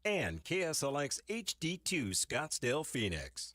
and KSLX HD2 Scottsdale, Phoenix.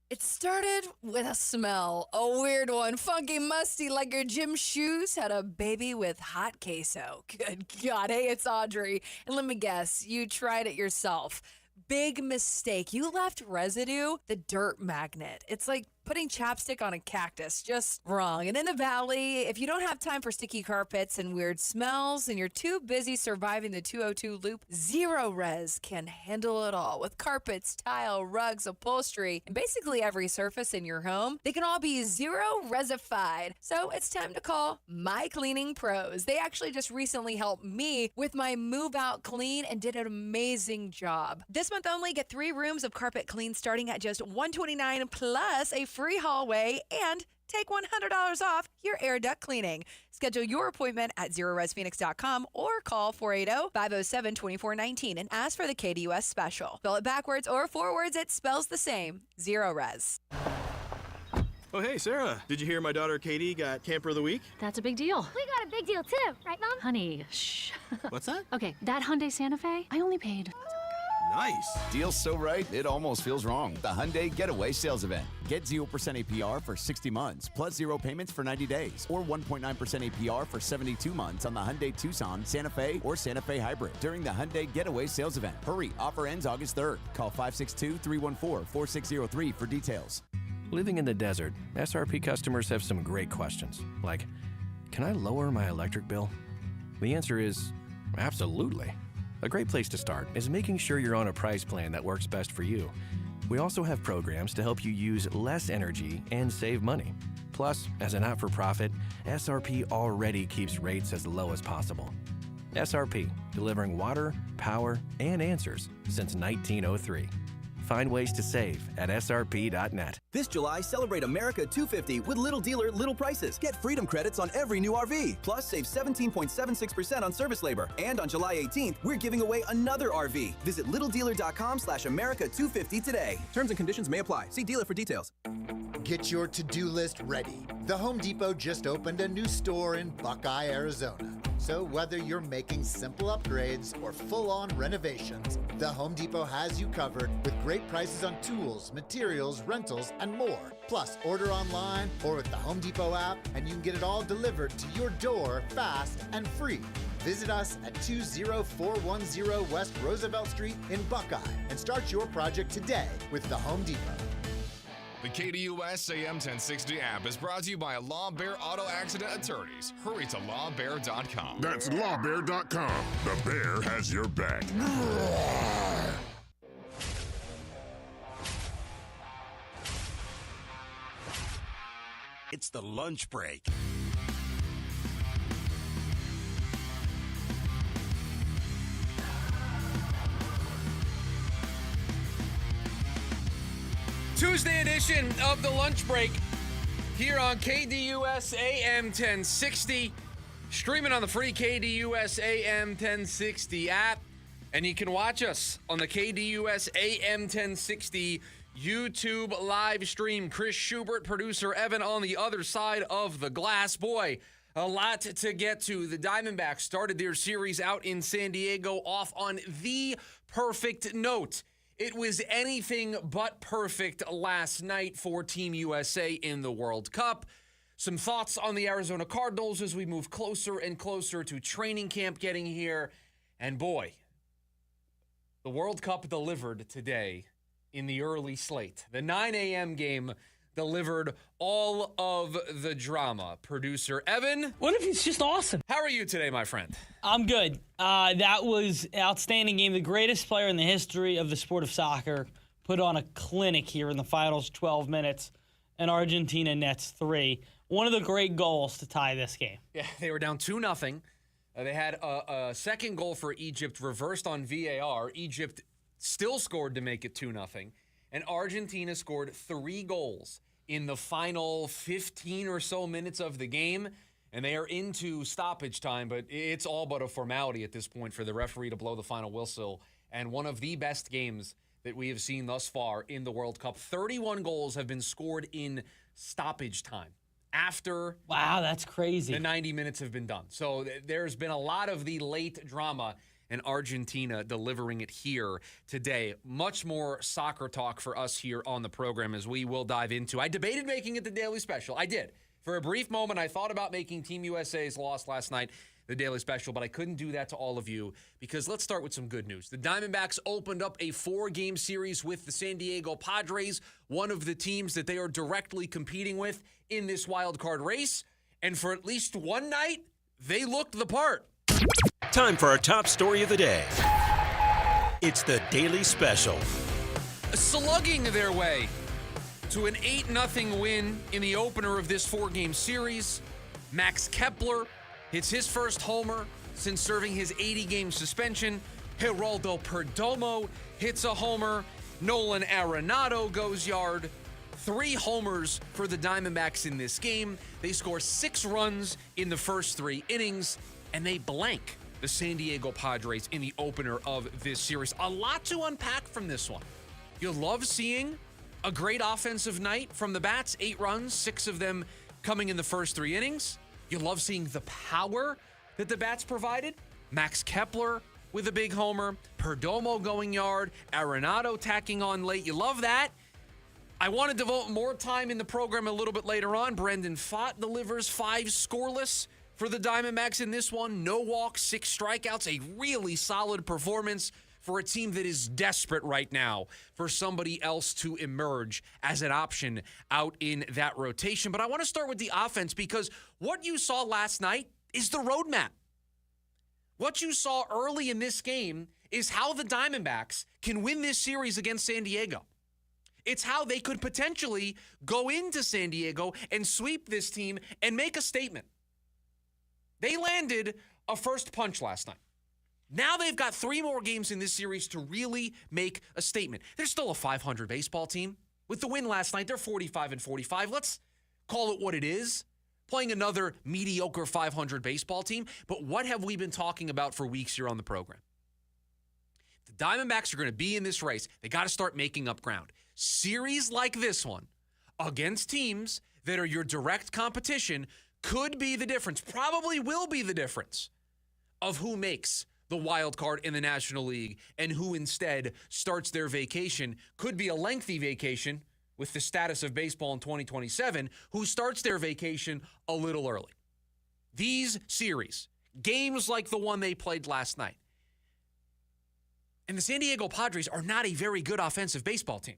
It started with a smell, a weird one, funky, musty, like your gym shoes had a baby with hot queso. Good God, hey, it's Audrey. And let me guess, you tried it yourself. Big mistake. You left residue, the dirt magnet. It's like putting chapstick on a cactus, just wrong. And in the Valley, if you don't have time for sticky carpets and weird smells and you're too busy surviving the 202 loop, Zero Res can handle it all. With carpets, tile, rugs, upholstery, and basically every surface in your home, they can all be zero resified. So it's time to call My Cleaning Pros. They actually just recently helped me with my move out clean and did an amazing job. This month only, get 3 rooms of carpet clean starting at just $129 plus a free hallway and take $100 off your air duct cleaning. Schedule your appointment at ZeroResPhoenix.com or call 480-507-2419 and ask for the KDUS special. Spell it backwards or forwards, it spells the same. Zero Res. Oh, hey, Sarah. Did you hear my daughter Katie got Camper of the Week? That's a big deal. We got a big deal too, right, Mom? Honey, shh. What's that? Okay, that Hyundai Santa Fe, I only paid. Nice. Deal's so right, it almost feels wrong. The Hyundai Getaway Sales Event. Get 0% APR for 60 months, plus 0 payments for 90 days, or 1.9% APR for 72 months on the Hyundai Tucson, Santa Fe, or Santa Fe Hybrid during the Hyundai Getaway Sales Event. Hurry, offer ends August 3rd. Call 562-314-4603 for details. Living in the desert, SRP customers have some great questions, like, can I lower my electric bill? The answer is absolutely. A great place to start is making sure you're on a price plan that works best for you. We also have programs to help you use less energy and save money. Plus, as a not-for-profit, SRP already keeps rates as low as possible. SRP, delivering water, power, and answers since 1903. Find ways to save at srp.net. This July, celebrate America 250 with Little Dealer Little Prices. Get freedom credits on every new RV. Plus, save 17.76% on service labor. And on July 18th, we're giving away another RV. Visit littledealer.com/America250 today. Terms and conditions may apply. See dealer for details. Get your to-do list ready. The Home Depot just opened a new store in Buckeye, Arizona. So whether you're making simple upgrades or full-on renovations, the Home Depot has you covered with great prices on tools, materials, rentals, and more. Plus, order online or with the Home Depot app, and you can get it all delivered to your door fast and free. Visit us at 20410 West Roosevelt Street in Buckeye and start your project today with the Home Depot. The KDUS AM 1060 app is brought to you by Law Bear Auto Accident Attorneys. Hurry to lawbear.com. That's lawbear.com. The bear has your back. It's the lunch break. Tuesday edition of the lunch break here on KDUS AM 1060, streaming on the free KDUS AM 1060 app, and you can watch us on the KDUS AM 1060 YouTube live stream. Chris Schubert, producer Evan on the other side of the glass. Boy, a lot to get to. The Diamondbacks started their series out in San Diego off on the perfect note. It was anything but perfect last night for Team USA in the World Cup. Some thoughts on the Arizona Cardinals as we move closer and closer to training camp getting here. And boy, the World Cup delivered today in the early slate. The 9 a.m. game delivered all of the drama. Producer Evan. What if it's just awesome? How are you today, my friend? I'm good. That was an outstanding game. The greatest player in the history of the sport of soccer put on a clinic here in the finals 12 minutes, and Argentina nets 3. One of the great goals to tie this game. Yeah, they were down 2-0. They had a second goal for Egypt reversed on VAR. Egypt still scored to make it 2-0. And Argentina scored 3 goals in the final 15 or so minutes of the game, and they are into stoppage time, but it's all but a formality at this point for the referee to blow the final whistle. And one of the best games that we have seen thus far in the World Cup. 31 goals have been scored in stoppage time after wow, that's crazy. The 90 minutes have been done. So there's been a lot of the late drama and Argentina delivering it here today. Much more soccer talk for us here on the program as we will dive into. I debated making it the Daily Special. I did. For a brief moment, I thought about making Team USA's loss last night the Daily Special, but I couldn't do that to all of you because let's start with some good news. The Diamondbacks opened up a 4-game series with the San Diego Padres, one of the teams that they are directly competing with in this wild card race. And for at least one night, they looked the part. Time for our top story of the day. It's the Daily Special. Slugging their way to an 8-0 win in the opener of this 4-game series. Max Kepler hits his first homer since serving his 80-game suspension. Geraldo Perdomo hits a homer. Nolan Arenado goes yard. 3 homers for the Diamondbacks in this game. They score 6 runs in the first 3 innings, and they blank the San Diego Padres in the opener of this series. A lot to unpack from this one. You'll love seeing a great offensive night from the bats. 8 runs, 6 of them coming in the first 3 innings. You love seeing the power that the bats provided. Max Kepler with a big homer. Perdomo going yard. Arenado tacking on late. You love that. I want to devote more time in the program a little bit later on. Brendan Pfaadt delivers 5 scoreless for the Diamondbacks in this one. No walks, 6 strikeouts. A really solid performance for a team that is desperate right now for somebody else to emerge as an option out in that rotation. But I want to start with the offense because what you saw last night is the roadmap. What you saw early in this game is how the Diamondbacks can win this series against San Diego. It's how they could potentially go into San Diego and sweep this team and make a statement. They landed a first punch last night. Now they've got 3 more games in this series to really make a statement. They're still a 500 baseball team. With the win last night, they're 45-45. Let's call it what it is. Playing another mediocre 500 baseball team. But what have we been talking about for weeks here on the program? If the Diamondbacks are going to be in this race, they got to start making up ground. Series like this one against teams that are your direct competition could be the difference, probably will be the difference of who makes the wild card in the National League and who instead starts their vacation. Could be a lengthy vacation with the status of baseball in 2027, who starts their vacation a little early. These series, games like the one they played last night, and the San Diego Padres are not a very good offensive baseball team.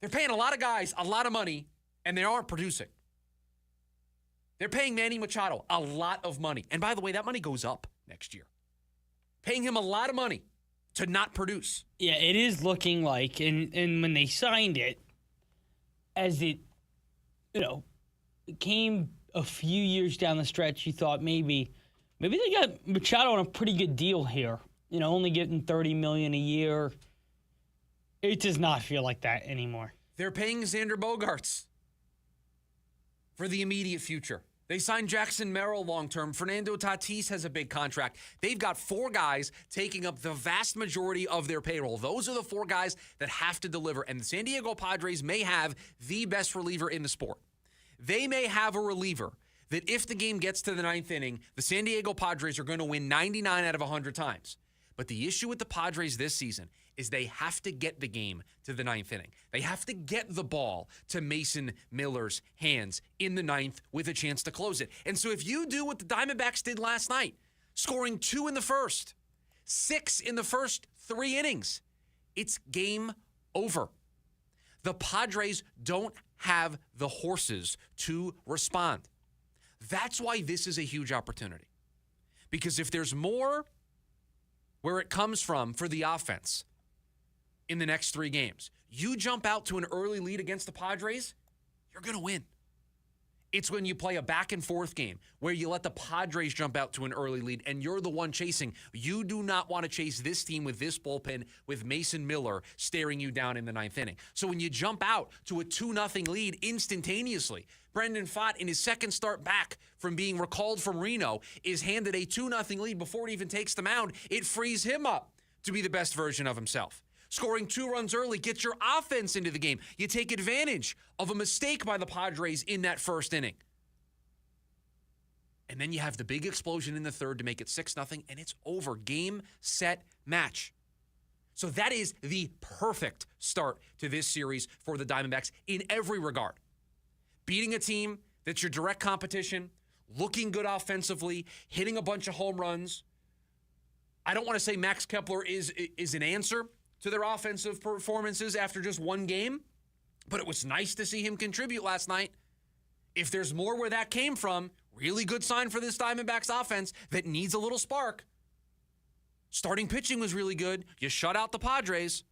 They're paying a lot of guys a lot of money, and they aren't producing. They're paying Manny Machado a lot of money. And by the way, that money goes up next year. Paying him a lot of money to not produce. Yeah, it is looking like, and when they signed it, as it, came a few years down the stretch, you thought maybe they got Machado on a pretty good deal here. Only getting $30 million a year. It does not feel like that anymore. They're paying Xander Bogaerts for the immediate future. They signed Jackson Merrill long-term. Fernando Tatis has a big contract. They've got 4 guys taking up the vast majority of their payroll. Those are the 4 guys that have to deliver. And the San Diego Padres may have the best reliever in the sport. They may have a reliever that if the game gets to the 9th inning, the San Diego Padres are going to win 99 out of 100 times. But the issue with the Padres this season is they have to get the game to the 9th inning. They have to get the ball to Mason Miller's hands in the 9th with a chance to close it. And so if you do what the Diamondbacks did last night, scoring 2 in the first, 6 in the first 3 innings, it's game over. The Padres don't have the horses to respond. That's why this is a huge opportunity. Because if there's more where it comes from for the offense in the next 3 games, you jump out to an early lead against the Padres, you're going to win. It's when you play a back and forth game where you let the Padres jump out to an early lead and you're the one chasing. You do not want to chase this team with this bullpen with Mason Miller staring you down in the 9th inning. So when you jump out to a 2-0 lead instantaneously, Brendan Pfaadt in his second start back from being recalled from Reno is handed a 2-0 lead before he even takes the mound. It frees him up to be the best version of himself. Scoring 2 runs early gets your offense into the game. You take advantage of a mistake by the Padres in that first inning. And then you have the big explosion in the third to make it 6-0, and it's over. Game, set, match. So that is the perfect start to this series for the Diamondbacks in every regard. Beating a team that's your direct competition, looking good offensively, hitting a bunch of home runs. I don't want to say Max Kepler is an answer to their offensive performances after just one game, but it was nice to see him contribute last night. If there's more where that came from, really good sign for this Diamondbacks offense that needs a little spark. Starting pitching was really good. You shut out the Padres.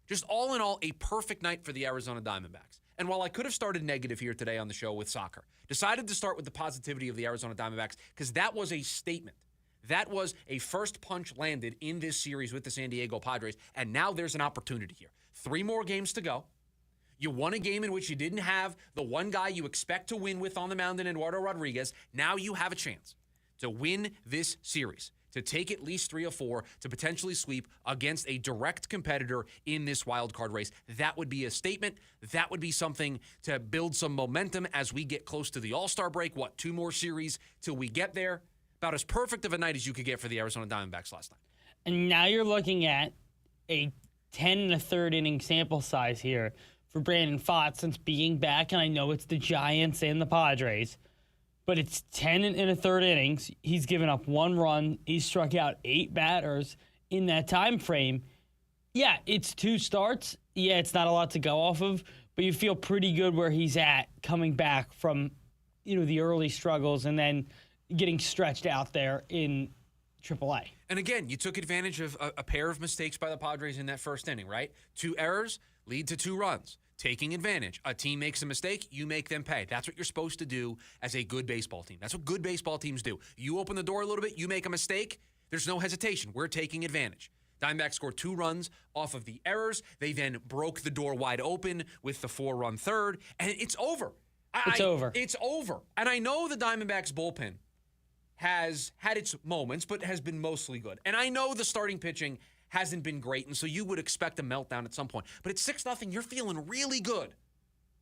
Just all in all, a perfect night for the Arizona Diamondbacks. And while I could have started negative here today on the show with soccer, decided to start with the positivity of the Arizona Diamondbacks because that was a statement. That was a first punch landed in this series with the San Diego Padres, and now there's an opportunity here. 3 more games to go. You won a game in which you didn't have the one guy you expect to win with on the mound in Eduardo Rodriguez. Now you have a chance to win this series, to take at least 3 or 4, to potentially sweep against a direct competitor in this wild card race. That would be a statement. That would be something to build some momentum as we get close to the All-Star break. 2 more series till we get there? About as perfect of a night as you could get for the Arizona Diamondbacks last night. And now you're looking at a 10 1/3 inning sample size here for Brandon Pfaadt since being back, and I know it's the Giants and the Padres, but it's 10 1/3 innings. He's given up 1 run. He's struck out 8 batters in that time frame. Yeah, it's 2 starts. Yeah, it's not a lot to go off of, but you feel pretty good where he's at coming back from, the early struggles and then getting stretched out there in AAA. And again, you took advantage of a pair of mistakes by the Padres in that first inning, right? 2 errors lead to 2 runs. Taking advantage. A team makes a mistake, you make them pay. That's what you're supposed to do as a good baseball team. That's what good baseball teams do. You open the door a little bit, you make a mistake, there's no hesitation. We're taking advantage. Diamondbacks scored 2 runs off of the errors. They then broke the door wide open with the 4-run third, and it's over. It's over. It's over. And I know the Diamondbacks bullpen has had its moments, but has been mostly good. And I know the starting pitching hasn't been great, and so you would expect a meltdown at some point. But it's 6-0. You're feeling really good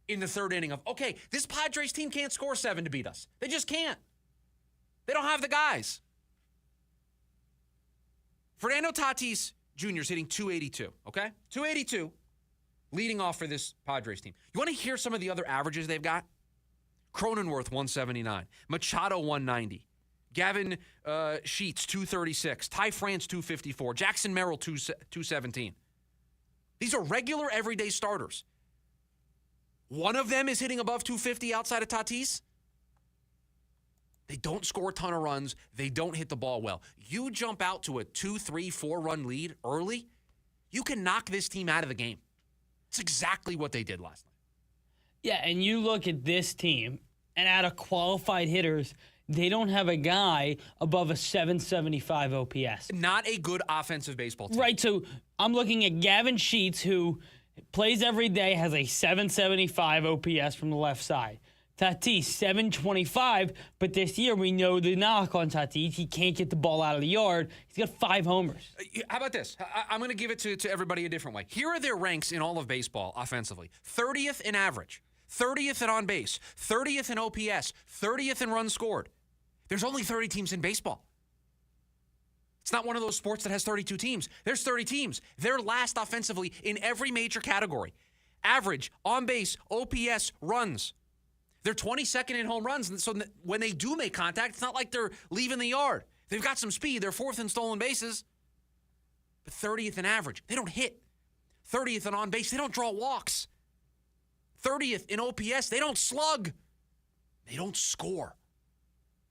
in the third inning of, okay, this Padres team can't score 7 to beat us. They just can't. They don't have the guys. Fernando Tatis Jr. is hitting .282, okay? .282, leading off for this Padres team. You want to hear some of the other averages they've got? Cronenworth, 179. Machado, 190. Gavin Sheets, 236. Ty France, 254. Jackson Merrill, 217. These are regular, everyday starters. One of them is hitting above 250 outside of Tatis. They don't score a ton of runs. They don't hit the ball well. You jump out to a 2, 3, 4-run lead early, you can knock this team out of the game. It's exactly what they did last night. Yeah, and you look at this team, and out of qualified hitters, they don't have a guy above a 775 OPS. Not a good offensive baseball team. Right, so I'm looking at Gavin Sheets, who plays every day, has a 775 OPS from the left side. Tatis, 725, but this year we know the knock on Tatis. He can't get the ball out of the yard. He's got 5 homers. How about this? I'm going to give it to everybody a different way. Here are their ranks in all of baseball offensively. 30th in average, 30th in on base, 30th in OPS, 30th in runs scored. There's only 30 teams in baseball. It's not one of those sports that has 32 teams. There's 30 teams. They're last offensively in every major category. Average, on base, OPS, runs. They're 22nd in home runs, and so when they do make contact, it's not like they're leaving the yard. They've got some speed. They're 4th in stolen bases. But 30th in average. They don't hit. 30th in on base. They don't draw walks. 30th in OPS. They don't slug. They don't score.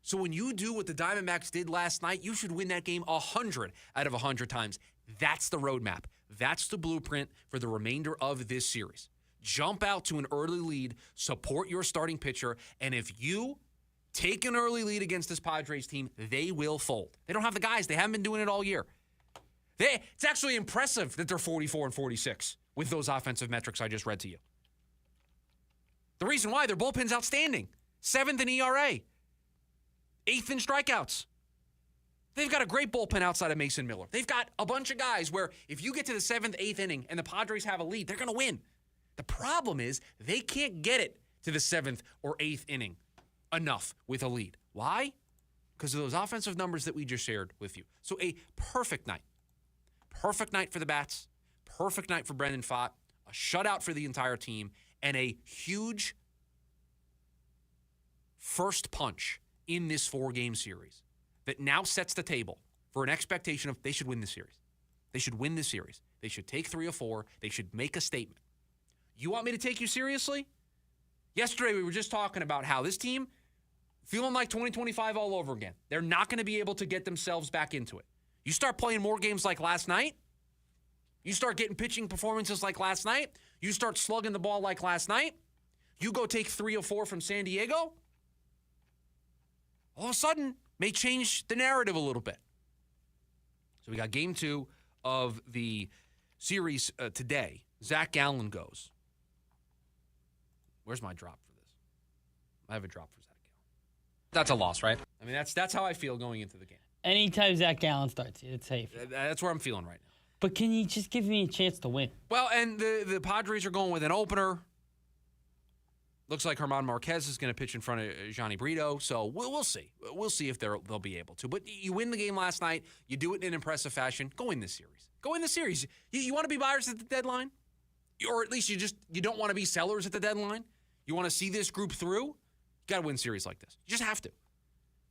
So when you do what the Diamondbacks did last night, you should win that game 100 out of 100 times. That's the roadmap. That's the blueprint for the remainder of this series. Jump out to an early lead, support your starting pitcher, and if you take an early lead against this Padres team, they will fold. They don't have the guys. They haven't been doing it all year. It's actually impressive that they're 44 and 46 with those offensive metrics I just read to you. The reason why, their bullpen's outstanding. 7th in ERA. 8th in strikeouts. They've got a great bullpen outside of Mason Miller. They've got a bunch of guys where if you get to the 7th, 8th inning and the Padres have a lead, they're going to win. The problem is they can't get it to the 7th or 8th inning enough with a lead. Why? because of those offensive numbers that we just shared with you. So a perfect night. Perfect night for the Bats. Perfect night for Brendan Pfaadt. A shutout for the entire team. And a huge first punch in this 4-game series that now sets the table for an expectation of they should win this series. They should win this series. They should take 3 or 4. They should make a statement. You want me to take you seriously? Yesterday, we were just talking about how this team, feeling like 2025 all over again. They're not going to be able to get themselves back into it. You start playing more games like last night, you start getting pitching performances like last night, you start slugging the ball like last night, you go take 3 or 4 from San Diego, all of a sudden, may change the narrative a little bit. So we got game 2 of the series today. Zach Gallen goes. Where's my drop for this? I have a drop for Zach Gallen. That's a loss, right? I mean, that's how I feel going into the game. Anytime Zach Gallen starts, it's safe. That's where I'm feeling right now. But can you just give me a chance to win? Well, and the Padres are going with an opener. Looks like German Marquez is going to pitch in front of Johnny Brito, so we'll see. We'll see if they'll be able to. But you win the game last night. You do it in an impressive fashion. Go in this series. Go in the series. You want to be buyers at the deadline? Or at least you don't want to be sellers at the deadline? You want to see this group through? You got to win series like this. You just have to.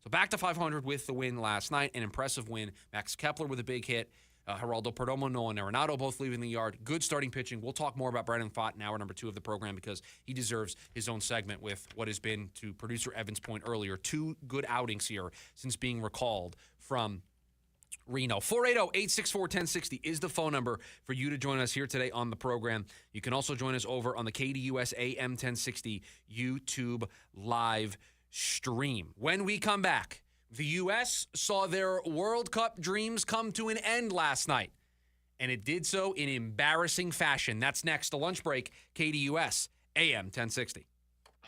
So back to 500 with the win last night. An impressive win. Max Kepler with a big hit. Geraldo Perdomo, Nolan Arenado both leaving the yard. Good starting pitching. We'll talk more about Brendan Pfaadt in hour number 2 of the program because he deserves his own segment with what has been, to producer Evan's point earlier, 2 good outings here since being recalled from Reno. 480-864-1060 is the phone number for you to join us here today on the program. You can also join us over on the KDUS AM 1060 YouTube live stream. When we come back, the U.S. saw their World Cup dreams come to an end last night, and it did so in embarrassing fashion. That's next, the lunch break, KDUS AM 1060.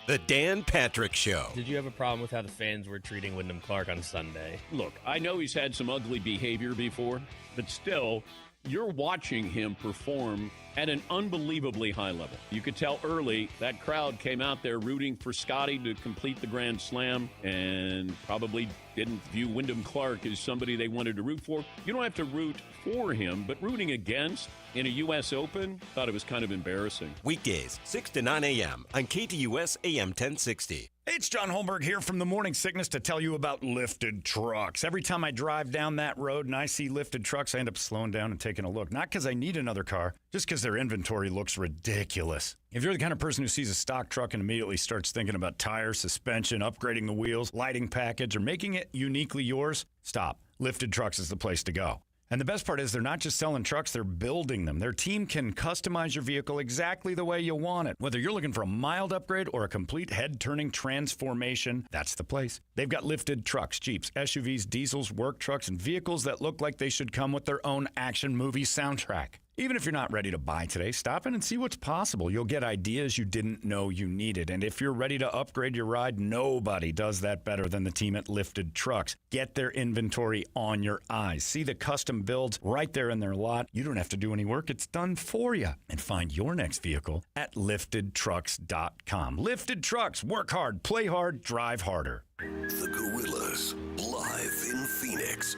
The Dan Patrick Show. Did you have a problem with how the fans were treating Wyndham Clark on Sunday? Look, I know he's had some ugly behavior before, but still, you're watching him perform at an unbelievably high level. You could tell early that crowd came out there rooting for Scotty to complete the Grand Slam and probably didn't view Wyndham Clark as somebody they wanted to root for. You don't have to root for him, but rooting against in a U.S. Open, thought it was kind of embarrassing. Weekdays, 6 to 9 a.m. on KDUS AM 1060. Hey, it's John Holmberg here from the Morning Sickness to tell you about lifted trucks. Every time I drive down that road and I see lifted trucks, I end up slowing down and taking a look. Not because I need another car, just because their inventory looks ridiculous. If you're the kind of person who sees a stock truck and immediately starts thinking about tires, suspension, upgrading the wheels, lighting package, or making it uniquely yours, stop. Lifted Trucks is the place to go. And the best part is they're not just selling trucks, they're building them. Their team can customize your vehicle exactly the way you want it. Whether you're looking for a mild upgrade or a complete head-turning transformation, that's the place. They've got lifted trucks, Jeeps, SUVs, diesels, work trucks, and vehicles that look like they should come with their own action movie soundtrack. Even if you're not ready to buy today, stop in and see what's possible. You'll get ideas you didn't know you needed. And if you're ready to upgrade your ride, nobody does that better than the team at Lifted Trucks. Get their inventory on your eyes. See the custom builds right there in their lot. You don't have to do any work. It's done for you. And find your next vehicle at liftedtrucks.com. Lifted Trucks. Work hard, play hard, drive harder. The Gorillas, live in Phoenix.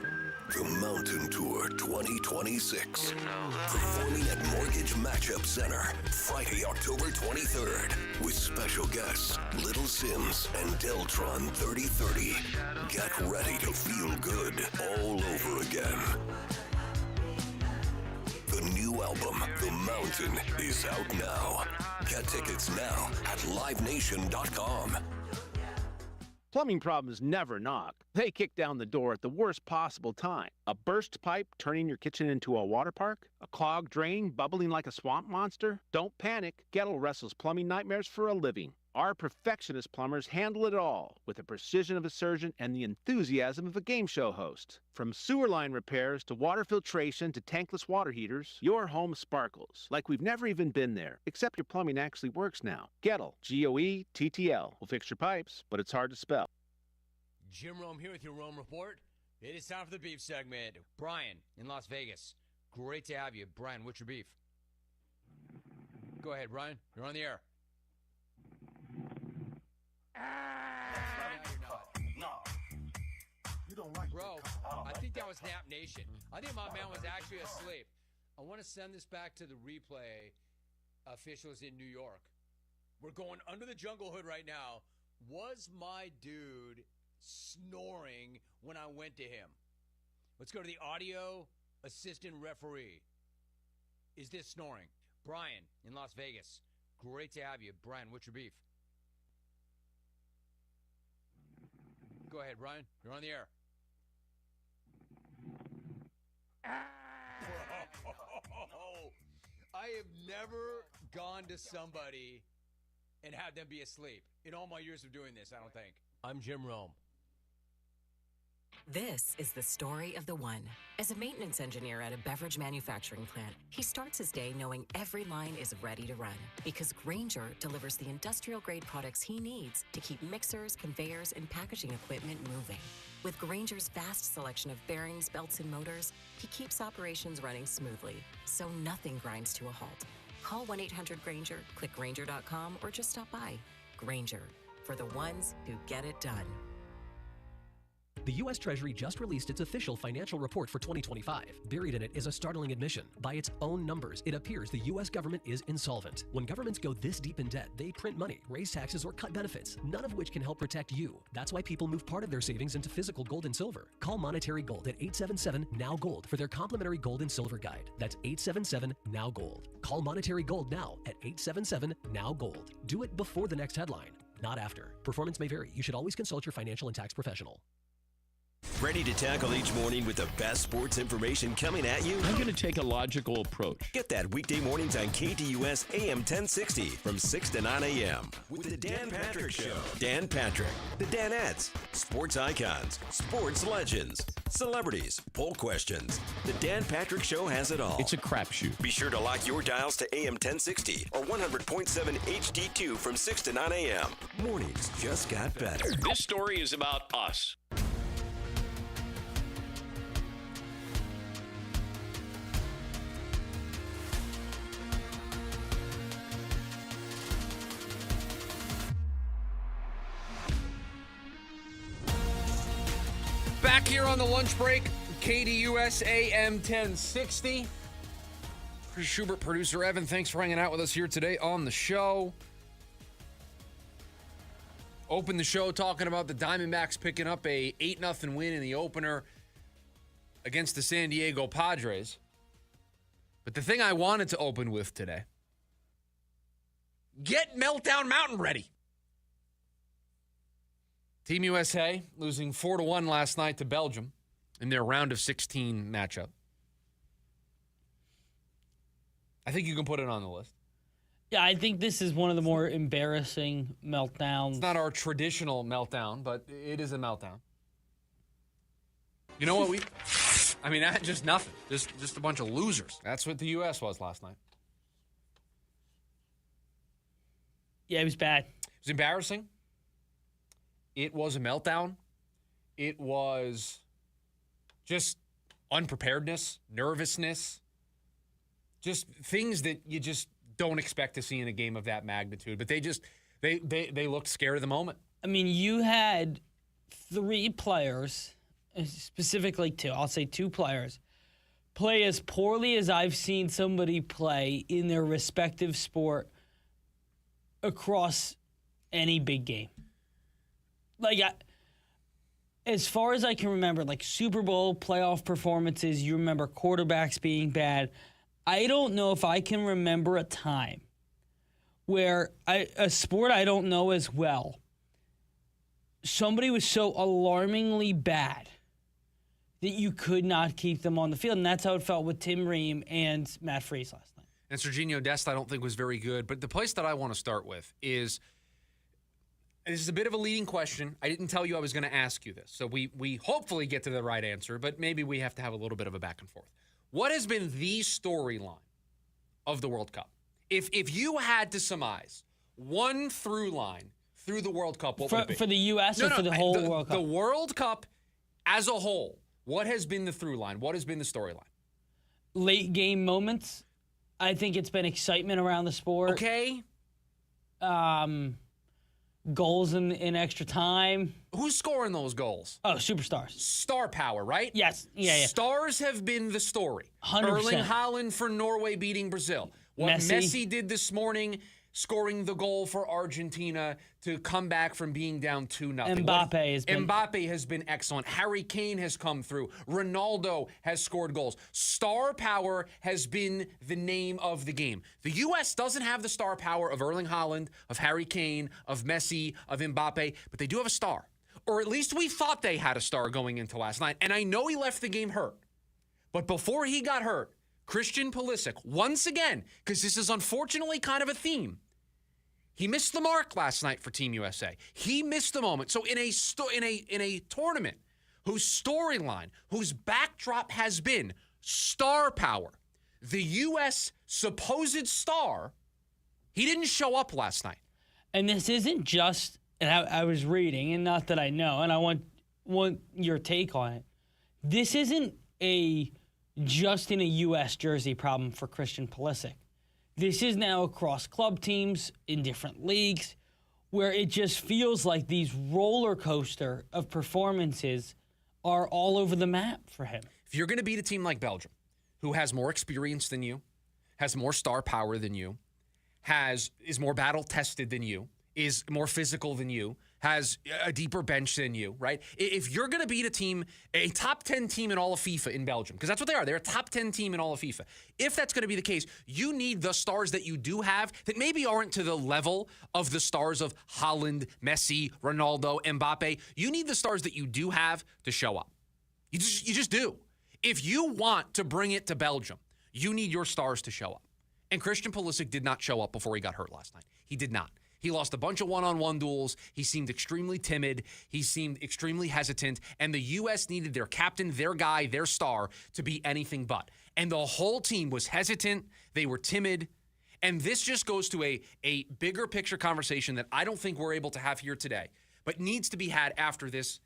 The Mountain Tour 2026. Performing at Mortgage Matchup Center, Friday, October 23rd. With special guests, Little Sims and Deltron 3030. Get ready to feel good all over again. The new album, The Mountain, is out now. Get tickets now at livenation.com. Plumbing problems never knock. They kick down the door at the worst possible time. A burst pipe turning your kitchen into a water park? A clogged drain bubbling like a swamp monster? Don't panic. Gettle wrestles plumbing nightmares for a living. Our perfectionist plumbers handle it all with the precision of a surgeon and the enthusiasm of a game show host. From sewer line repairs to water filtration to tankless water heaters, your home sparkles like we've never even been there, except your plumbing actually works now. Gettle, Goettl, will fix your pipes, but it's hard to spell. Jim Rome here with your Rome Report. It is time for the beef segment. Brian in Las Vegas. Great to have you. Brian, what's your beef? Go ahead, Brian. You're on the air. Bro, I think that was Nap Nation. I think my man was actually asleep. I want to send this back to the replay officials in New York. We're going under the jungle hood right now. Was my dude snoring when I went to him? Let's go to the audio assistant referee. Is this snoring? Brian in Las Vegas. Great to have you. Brian, what's your beef? Go ahead, Brian. You're on the air. Bro, I have never gone to somebody and had them be asleep in all my years of doing this, I don't think. I'm Jim Rome. This is the story of the one. As a maintenance engineer at a beverage manufacturing plant, he starts his day knowing every line is ready to run because Grainger delivers the industrial-grade products he needs to keep mixers, conveyors, and packaging equipment moving. With Grainger's vast selection of bearings, belts, and motors, he keeps operations running smoothly, so nothing grinds to a halt. Call 1-800-GRAINGER, click Grainger.com, or just stop by. Grainger, for the ones who get it done. The U.S. Treasury just released its official financial report for 2025. Buried in it is a startling admission. By its own numbers, it appears the U.S. government is insolvent. When governments go this deep in debt, they print money, raise taxes, or cut benefits, none of which can help protect you. That's why people move part of their savings into physical gold and silver. Call Monetary Gold at 877-NOW-GOLD for their complimentary gold and silver guide. That's 877-NOW-GOLD. Call Monetary Gold now at 877-NOW-GOLD. Do it before the next headline, not after. Performance may vary. You should always consult your financial and tax professional. Ready to tackle each morning with the best sports information coming at you? I'm going to take a logical approach. Get that weekday mornings on KDUS AM 1060 from 6 to 9 a.m. with the Dan Patrick Show. Dan Patrick, the Danettes, sports icons, sports legends, celebrities, poll questions. The Dan Patrick Show has it all. It's a crapshoot. Be sure to lock your dials to AM 1060 or 100.7 HD2 from 6 to 9 a.m. Mornings just got better. This story is about us. Back here on the lunch break, KDUS AM 1060. Chris Schubert, producer Evan, thanks for hanging out with us here today on the show. Opened the show talking about the Diamondbacks picking up a 8-0 win in the opener against the San Diego Padres. But the thing I wanted to open with today, get Meltdown Mountain ready. Team USA losing 4-1 last night to Belgium in their round of 16 matchup. I think you can put it on the list. Yeah, I think this is one of the more embarrassing meltdowns. It's not our traditional meltdown, but it is a meltdown. You know what just nothing. Just a bunch of losers. That's what the U.S. was last night. Yeah, it was bad. It was embarrassing. It was a meltdown. It was just unpreparedness, nervousness, just things that you just don't expect to see in a game of that magnitude. But they looked scared of the moment. I mean, you had 3 players, specifically 2, I'll say 2 players, play as poorly as I've seen somebody play in their respective sport across any big game. As far as I can remember, Super Bowl playoff performances, you remember quarterbacks being bad. I don't know if I can remember a time where a sport I don't know as well, somebody was so alarmingly bad that you could not keep them on the field. And that's how it felt with Tim Ream and Matt Freese last night. And Serginho Dest, I don't think was very good. But the place that I want to start with is, this is a bit of a leading question. I didn't tell you I was going to ask you this. So we hopefully get to the right answer, but maybe we have to have a little bit of a back and forth. What has been the storyline of the World Cup? If you had to surmise one through line through the World Cup, what would it be? For the U.S. or for the whole World Cup? The World Cup as a whole, what has been the through line? What has been the storyline? Late game moments. I think it's been excitement around the sport. Okay. goals in extra time. Who's scoring those goals? Oh, superstars. Star power, right? Yes. Yeah. Stars have been the story. 100%. Erling Haaland for Norway beating Brazil. What Messi did this morning, scoring the goal for Argentina to come back from being down 2-0. Mbappe has been excellent. Harry Kane has come through. Ronaldo has scored goals. Star power has been the name of the game. The U.S. doesn't have the star power of Erling Haaland, of Harry Kane, of Messi, of Mbappe, but they do have a star. Or at least we thought they had a star going into last night. And I know he left the game hurt. But before he got hurt, Christian Pulisic, once again, because this is unfortunately kind of a theme, he missed the mark last night for Team USA. He missed the moment. So in a tournament whose storyline, whose backdrop has been star power, the U.S. supposed star, he didn't show up last night. And this isn't just, and I was reading, and not that I know, and I want your take on it. This isn't just in a U.S. jersey problem for Christian Pulisic. This is now across club teams in different leagues where it just feels like these roller coaster of performances are all over the map for him. If you're going to beat a team like Belgium, who has more experience than you, has more star power than you, is more battle-tested than you, is more physical than you, has a deeper bench than you, right? If you're going to beat a team, a top 10 team in all of FIFA in Belgium, because that's what they are. They're a top 10 team in all of FIFA. If that's going to be the case, you need the stars that you do have that maybe aren't to the level of the stars of Haaland, Messi, Ronaldo, Mbappe. You need the stars that you do have to show up. You just do. If you want to bring it to Belgium, you need your stars to show up. And Christian Pulisic did not show up before he got hurt last night. He did not. He lost a bunch of one-on-one duels. He seemed extremely timid. He seemed extremely hesitant. And the U.S. needed their captain, their guy, their star to be anything but. And the whole team was hesitant. They were timid. And this just goes to a bigger picture conversation that I don't think we're able to have here today, but needs to be had after this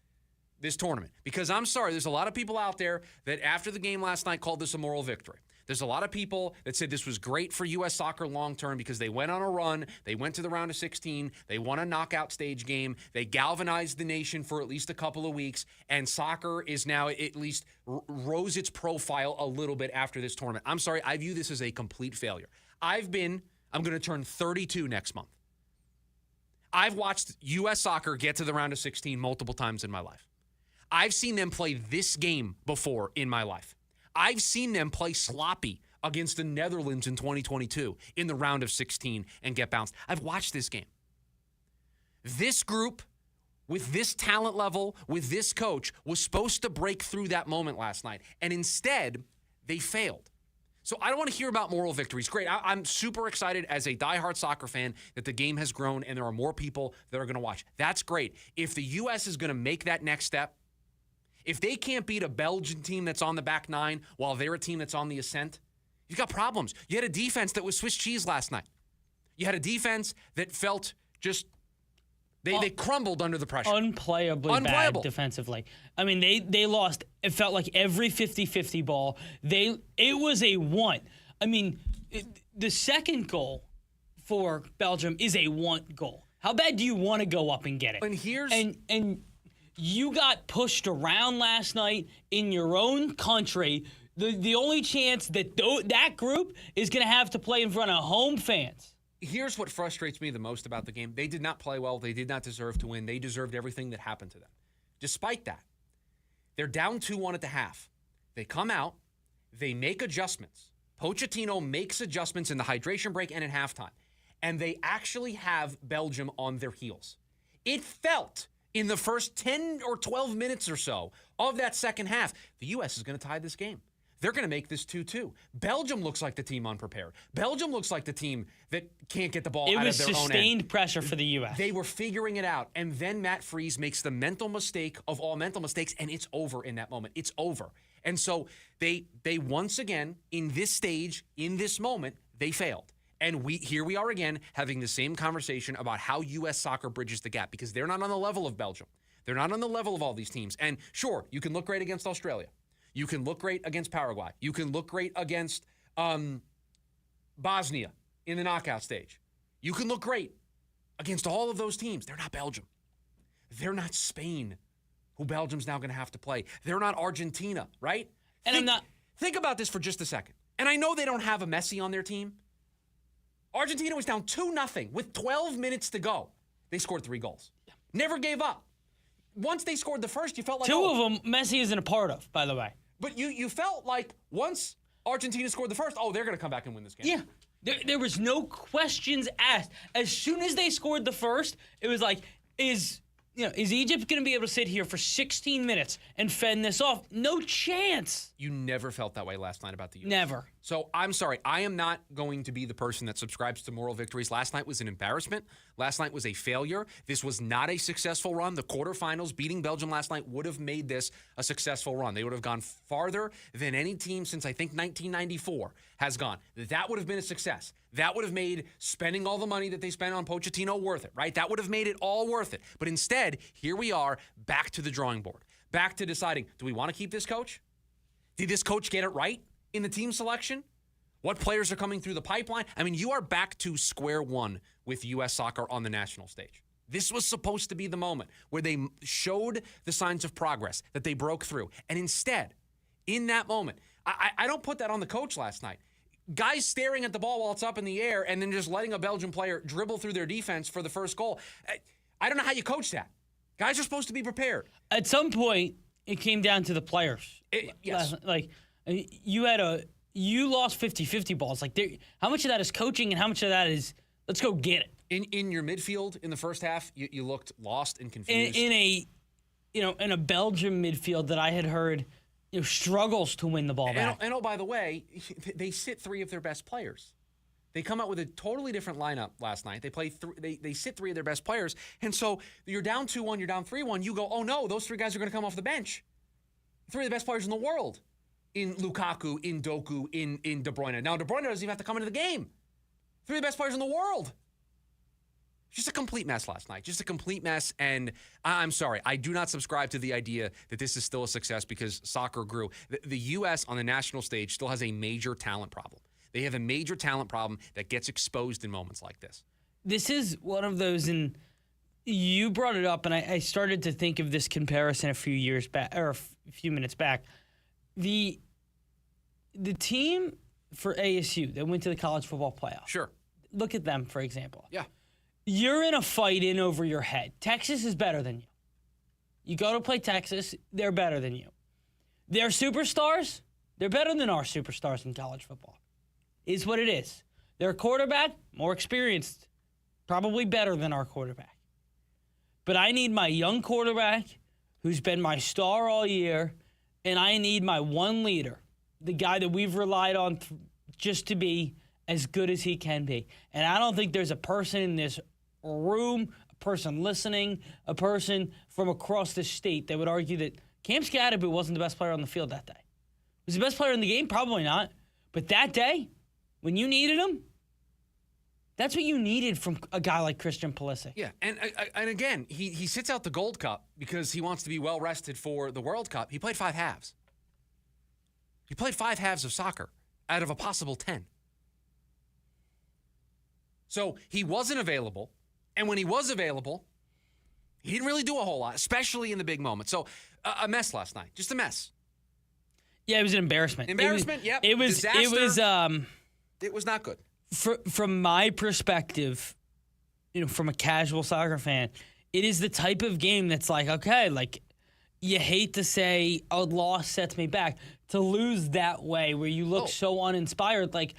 tournament. Because I'm sorry, there's a lot of people out there that after the game last night called this a moral victory. There's a lot of people that said this was great for U.S. soccer long-term because they went on a run, they went to the round of 16, they won a knockout stage game, they galvanized the nation for at least a couple of weeks, and soccer is now at least rose its profile a little bit after this tournament. I'm sorry, I view this as a complete failure. I'm going to turn 32 next month. I've watched U.S. soccer get to the round of 16 multiple times in my life. I've seen them play this game before in my life. I've seen them play sloppy against the Netherlands in 2022 in the round of 16 and get bounced. I've watched this game. This group, with this talent level, with this coach, was supposed to break through that moment last night. And instead, they failed. So I don't want to hear about moral victories. Great. I'm super excited as a diehard soccer fan that the game has grown and there are more people that are going to watch. That's great. If the U.S. is going to make that next step, if they can't beat a Belgian team that's on the back nine while they're a team that's on the ascent, you've got problems. You had a defense that was Swiss cheese last night. You had a defense that felt just, they crumbled under the pressure. Unplayably bad defensively. I mean, they lost, it felt like every 50-50 ball. It was a want. I mean, the second goal for Belgium is a want goal. How bad do you want to go up and get it? And here's... And you got pushed around last night in your own country. The only chance that that group is going to have to play in front of home fans. Here's what frustrates me the most about the game. They did not play well. They did not deserve to win. They deserved everything that happened to them. Despite that, they're down 2-1 at the half. They come out. They make adjustments. Pochettino makes adjustments in the hydration break and at halftime. And they actually have Belgium on their heels. It felt... in the first 10 or 12 minutes or so of that second half, the U.S. is going to tie this game. They're going to make this 2-2. Belgium looks like the team unprepared. Belgium looks like the team that can't get the ball out of their own end. It was sustained pressure for the U.S. They were figuring it out. And then Matt Freese makes the mental mistake of all mental mistakes, and it's over in that moment. It's over. And so they once again, in this stage, in this moment, they failed. And here we are again having the same conversation about how U.S. soccer bridges the gap because they're not on the level of Belgium. They're not on the level of all these teams. And sure, you can look great against Australia. You can look great against Paraguay. You can look great against Bosnia in the knockout stage. You can look great. against all of those teams. They're not Belgium. They're not Spain, who Belgium's now going to have to play. They're not Argentina, right? And think about this for just a second. And I know they don't have a Messi on their team. Argentina was down 2-0 with 12 minutes to go. They scored 3 goals. Never gave up. Once they scored the first, you felt like... 2 of them Messi isn't a part of, by the way. But you felt like once Argentina scored the first, they're going to come back and win this game. Yeah. There was no questions asked. As soon as they scored the first, it was like, is Egypt going to be able to sit here for 16 minutes and fend this off? No chance. You never felt that way last night about the U.S. Never. So I'm sorry. I am not going to be the person that subscribes to moral victories. Last night was an embarrassment. Last night was a failure. This was not a successful run. The quarterfinals beating Belgium last night would have made this a successful run. They would have gone farther than any team since I think 1994 has gone. That would have been a success. That would have made spending all the money that they spent on Pochettino worth it, right? That would have made it all worth it. But instead, here we are back to the drawing board, back to deciding, do we want to keep this coach? Did this coach get it right in the team selection? What players are coming through the pipeline? I mean, you are back to square one with U.S. soccer on the national stage. This was supposed to be the moment where they showed the signs of progress, that they broke through. And instead, in that moment, I don't put that on the coach last night. Guys staring at the ball while it's up in the air and then just letting a Belgian player dribble through their defense for the first goal. I don't know how you coach that. Guys are supposed to be prepared. At some point, it came down to the players. Yes. Like, you lost 50-50 balls. Like, how much of that is coaching and how much of that is, let's go get it? In your midfield in the first half, you looked lost and confused. In a Belgium midfield that I had heard struggles to win the ball back. And by the way, they sit 3 of their best players. They come out with a totally different lineup last night. They sit 3 of their best players. And so you're down 2-1, you're down 3-1. You go, oh no, those 3 guys are going to come off the bench. 3 of the best players in the world. In Lukaku, in Doku, in De Bruyne. Now De Bruyne doesn't even have to come into the game. 3 of the best players in the world. Just a complete mess last night. Just a complete mess. And I'm sorry, I do not subscribe to the idea that this is still a success because soccer grew. The U.S. on the national stage still has a major talent problem. They have a major talent problem that gets exposed in moments like this. This is one of those, and you brought it up, and I started to think of this comparison a few years back, or a few minutes back. The team for ASU that went to the college football playoff. Sure. Look at them, for example. Yeah. You're in a fight in over your head. Texas is better than you. You go to play Texas, they're better than you. They're superstars. They're better than our superstars in college football. Is what it is. Their quarterback, more experienced, probably better than our quarterback. But I need my young quarterback who's been my star all year, and I need my one leader, the guy that we've relied on just to be as good as he can be. And I don't think there's a person in this room, a person listening, a person from across the state that would argue that Cam Scadaboo wasn't the best player on the field that day. Was he the best player in the game? Probably not. But that day, when you needed him, that's what you needed from a guy like Christian Pulisic. Yeah, and again, he sits out the Gold Cup because he wants to be well-rested for the World Cup. He played 5 halves. He played 5 halves of soccer out of a possible 10. So he wasn't available. And when he was available, he didn't really do a whole lot, especially in the big moments. So a mess last night. Just a mess. Yeah, it was an embarrassment. Yep. It was disaster. It was not good. From my perspective, from a casual soccer fan, it is the type of game that's like, okay, like you hate to say a loss sets me back. To lose that way where you look so uninspired, like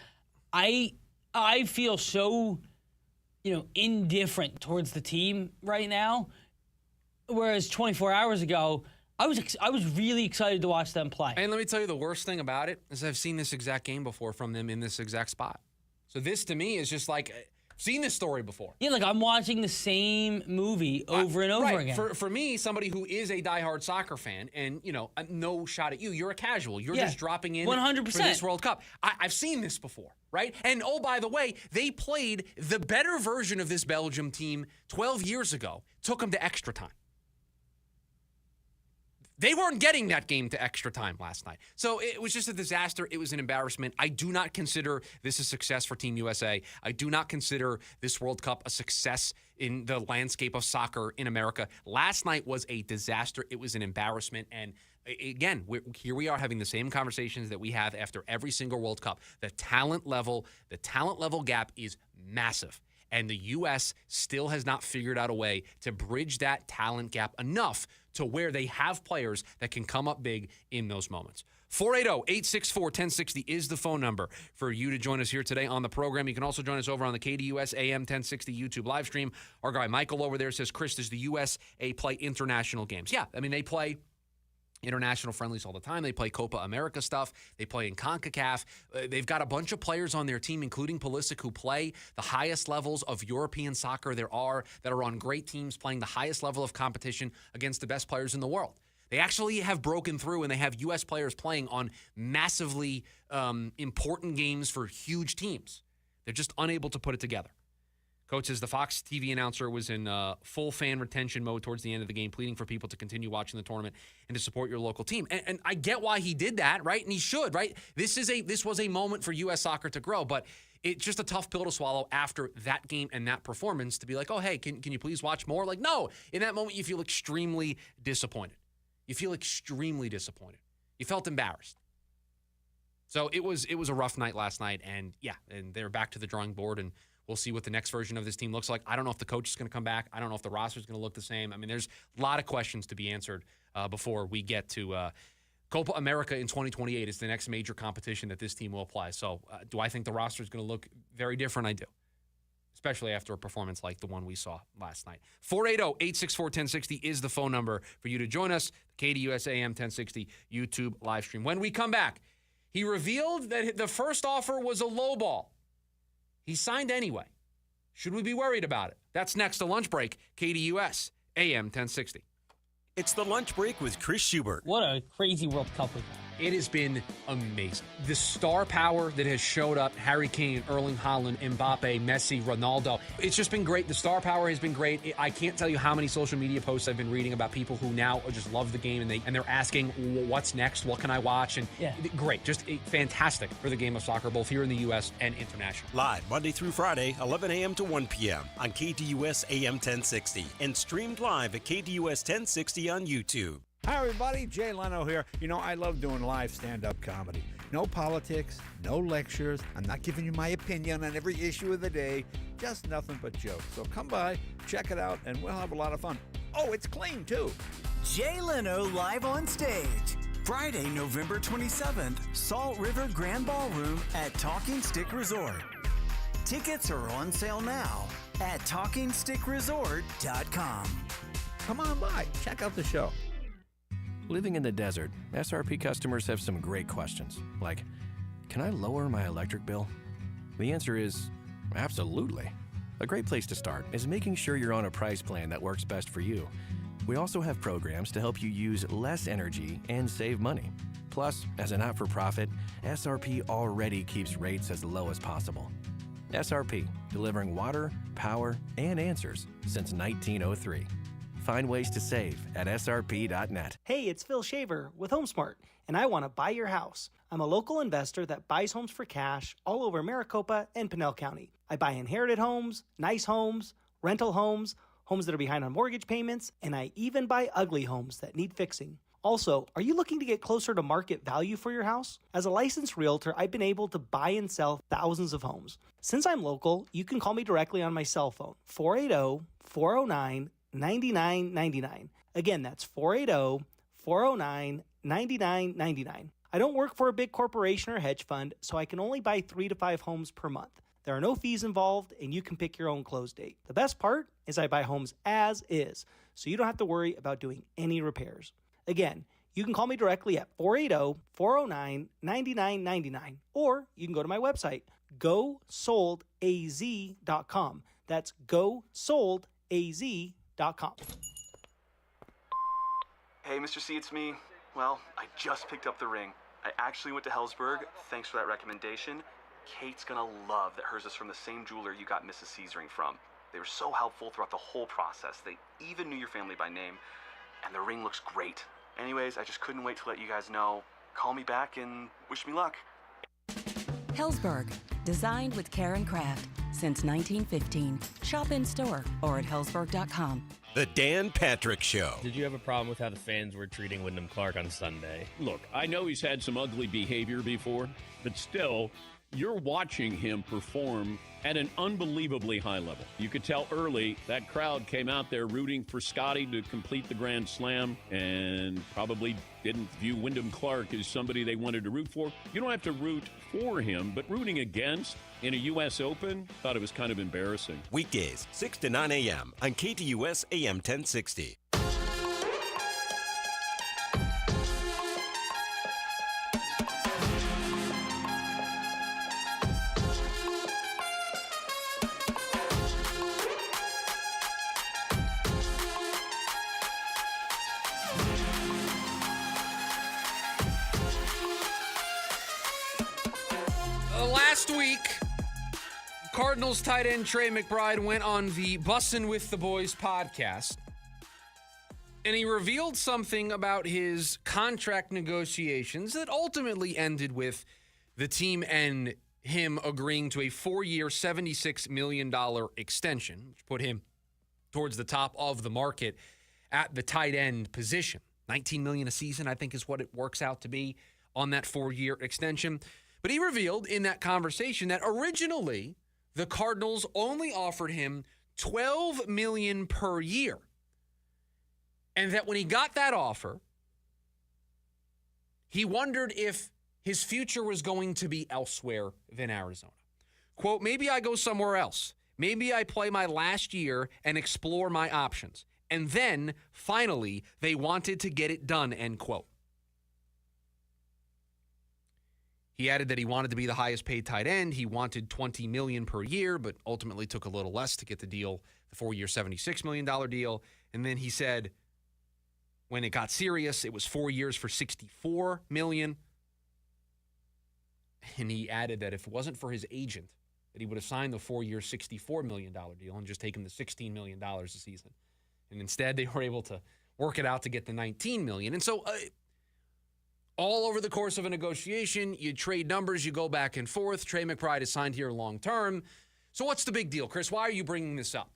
I feel so indifferent towards the team right now. Whereas 24 hours ago, I was really excited to watch them play. And let me tell you the worst thing about it is I've seen this exact game before from them in this exact spot. So this to me is just like, I've seen this story before. Yeah, like I'm watching the same movie over and over again. For me, somebody who is a diehard soccer fan, and no shot at you, you're a casual. You're just dropping in 100%. for this World Cup. I've seen this before, right? And oh, by the way, they played the better version of this Belgium team 12 years ago. Took them to extra time. They weren't getting that game to extra time last night. So it was just a disaster. It was an embarrassment. I do not consider this a success for Team USA. I do not consider this World Cup a success in the landscape of soccer in America. Last night was a disaster. It was an embarrassment. And again, here we are having the same conversations that we have after every single World Cup. The talent level gap is massive. And the U.S. still has not figured out a way to bridge that talent gap enough to where they have players that can come up big in those moments. 480-864-1060 is the phone number for you to join us here today on the program. You can also join us over on the KDUS AM 1060 YouTube live stream. Our guy Michael over there says, Chris, does the USA play international games? Yeah, I mean, they play international friendlies all the time. They play Copa America stuff. They play in CONCACAF. They've got a bunch of players on their team, including Pulisic, who play the highest levels of European soccer there are, that are on great teams playing the highest level of competition against the best players in the world. They actually have broken through, and they have U.S. players playing on massively important games for huge teams. They're just unable to put it together. Coach says the Fox TV announcer was in full fan retention mode towards the end of the game, pleading for people to continue watching the tournament and to support your local team. And I get why he did that, right? And he should, right? This was a moment for U.S. soccer to grow, but it's just a tough pill to swallow after that game and that performance to be like, oh, hey, can you please watch more? Like, no. In that moment, you feel extremely disappointed. You feel extremely disappointed. You felt embarrassed. So it was a rough night last night, and they're back to the drawing board, and we'll see what the next version of this team looks like. I don't know if the coach is going to come back. I don't know if the roster is going to look the same. I mean, there's a lot of questions to be answered before we get to Copa America in 2028 is the next major competition that this team will apply. So do I think the roster is going to look very different? I do, especially after a performance like the one we saw last night. 480-864-1060 is the phone number for you to join us. KDUS AM 1060 YouTube live stream. When we come back, he revealed that the first offer was a low ball. He signed anyway. Should we be worried about it? That's next to Lunch Break, KDUS AM 1060. It's the Lunch Break with Chris Schubert. What a crazy World Cup we've had. It has been amazing. The star power that has showed up, Harry Kane, Erling Haaland, Mbappe, Messi, Ronaldo. It's just been great. The star power has been great. I can't tell you how many social media posts I've been reading about people who now just love the game and they're asking, what's next? What can I watch? And great. Just fantastic for the game of soccer, both here in the U.S. and international. Live Monday through Friday, 11 a.m. to 1 p.m. on KDUS AM 1060 and streamed live at KDUS 1060 on YouTube. Hi, everybody. Jay Leno here. You know, I love doing live stand-up comedy. No politics, no lectures. I'm not giving you my opinion on every issue of the day. Just nothing but jokes. So come by, check it out, and we'll have a lot of fun. Oh, it's clean, too. Jay Leno live on stage. Friday, November 27th, Salt River Grand Ballroom at Talking Stick Resort. Tickets are on sale now at TalkingStickResort.com. Come on by. Check out the show. Living in the desert, SRP customers have some great questions, like, can I lower my electric bill? The answer is absolutely. A great place to start is making sure you're on a price plan that works best for you. We also have programs to help you use less energy and save money. Plus, as a not-for-profit, SRP already keeps rates as low as possible. SRP, delivering water, power, and answers since 1903. Find ways to save at srp.net. Hey, it's Phil Shaver with HomeSmart, and I want to buy your house. I'm a local investor that buys homes for cash all over Maricopa and Pinell County. I buy inherited homes, nice homes, rental homes, homes that are behind on mortgage payments, and I even buy ugly homes that need fixing. Also, are you looking to get closer to market value for your house? As a licensed realtor, I've been able to buy and sell thousands of homes. Since I'm local, you can call me directly on my cell phone, 480-409-9999. Again, that's 480-409-9999. I don't work for a big corporation or hedge fund, so I can only buy 3 to 5 homes per month. There are no fees involved, and you can pick your own close date. The best part is I buy homes as is, so you don't have to worry about doing any repairs. Again, you can call me directly at 480-409-9999, or you can go to my website, gosoldaz.com. That's gosoldaz.com. Hey, Mr. C, it's me. Well, I just picked up the ring. I actually went to Hellsberg. Thanks for that recommendation. Kate's gonna love that hers is from the same jeweler you got Mrs. C's ring from. They were so helpful throughout the whole process. They even knew your family by name, and the ring looks great. Anyways, I just couldn't wait to let you guys know. Call me back and wish me luck. Hellsberg, designed with care and craft since 1915. Shop in store or at hellsberg.com. The Dan Patrick Show. Did you have a problem with how the fans were treating Wyndham Clark on Sunday? Look, I know he's had some ugly behavior before, but still, you're watching him perform at an unbelievably high level. You could tell early that crowd came out there rooting for Scotty to complete the Grand Slam and probably didn't view Wyndham Clark as somebody they wanted to root for. You don't have to root for him, but rooting against in a U.S. Open, thought it was kind of embarrassing. Weekdays, 6 to 9 a.m. on KDUS AM 1060. Last week, Cardinals tight end Trey McBride went on the Bussin' with the Boys podcast, and he revealed something about his contract negotiations that ultimately ended with the team and him agreeing to a 4-year, $76 million extension, which put him towards the top of the market at the tight end position. $19 million a season, I think, is what it works out to be on that 4-year extension. But he revealed in that conversation that originally the Cardinals only offered him $12 million per year. And that when he got that offer, he wondered if his future was going to be elsewhere than Arizona. Quote, maybe I go somewhere else. Maybe I play my last year and explore my options. And then, finally, they wanted to get it done, end quote. He added that he wanted to be the highest paid tight end. He wanted $20 million per year, but ultimately took a little less to get the deal, the 4-year, $76 million deal. And then he said when it got serious, it was 4 years for $64 million. And he added that if it wasn't for his agent, that he would have signed the 4-year, $64 million deal and just taken the $16 million a season. And instead, they were able to work it out to get the $19 million. And so all over the course of a negotiation, you trade numbers, you go back and forth. Trey McBride is signed here long term. So what's the big deal, Chris? Why are you bringing this up?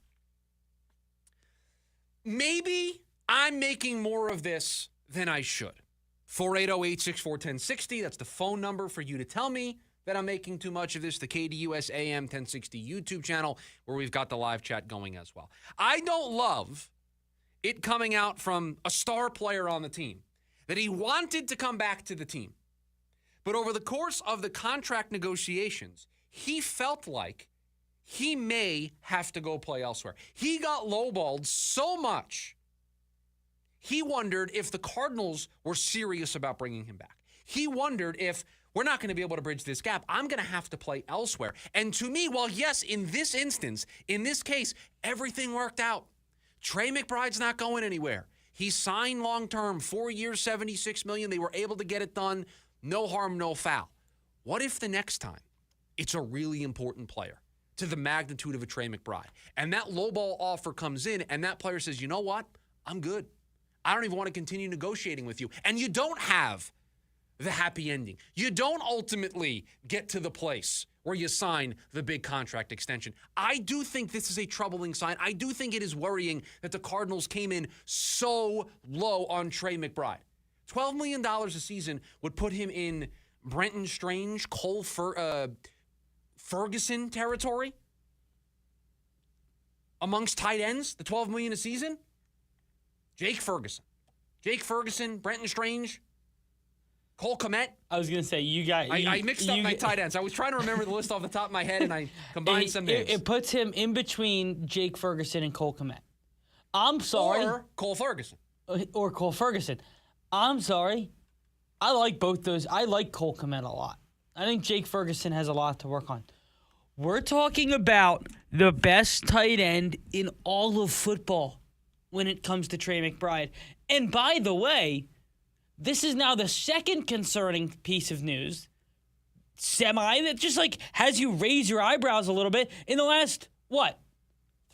Maybe I'm making more of this than I should. 480-864-1060. That's the phone number for you to tell me that I'm making too much of this. The KDUS AM 1060 YouTube channel, where we've got the live chat going as well. I don't love it coming out from a star player on the team that he wanted to come back to the team. But over the course of the contract negotiations, he felt like he may have to go play elsewhere. He got lowballed so much, he wondered if the Cardinals were serious about bringing him back. He wondered if we're not going to be able to bridge this gap. I'm going to have to play elsewhere. And to me, while yes, in this instance, in this case, everything worked out. Trey McBride's not going anywhere. He signed long-term, 4 years, $76 million. They were able to get it done. No harm, no foul. What if the next time it's a really important player to the magnitude of a Trey McBride, and that lowball offer comes in, and that player says, you know what? I'm good. I don't even want to continue negotiating with you. And you don't have the happy ending. You don't ultimately get to the place where you sign the big contract extension. I do think this is a troubling sign. I do think it is worrying that the Cardinals came in so low on Trey McBride. $12 million a season would put him in Brenton Strange, Cole Ferguson territory amongst tight ends, the $12 million a season. Jake Ferguson, Brenton Strange, Cole Kmet. I was going to say, I mixed up my tight ends. I was trying to remember the list off the top of my head, and I combined some names. It puts him in between Jake Ferguson and Cole Kmet. I'm sorry. Or Cole Ferguson. I'm sorry. I like both those. I like Cole Kmet a lot. I think Jake Ferguson has a lot to work on. We're talking about the best tight end in all of football when it comes to Trey McBride. And by the way, this is now the second concerning piece of news, that just has you raise your eyebrows a little bit in the last,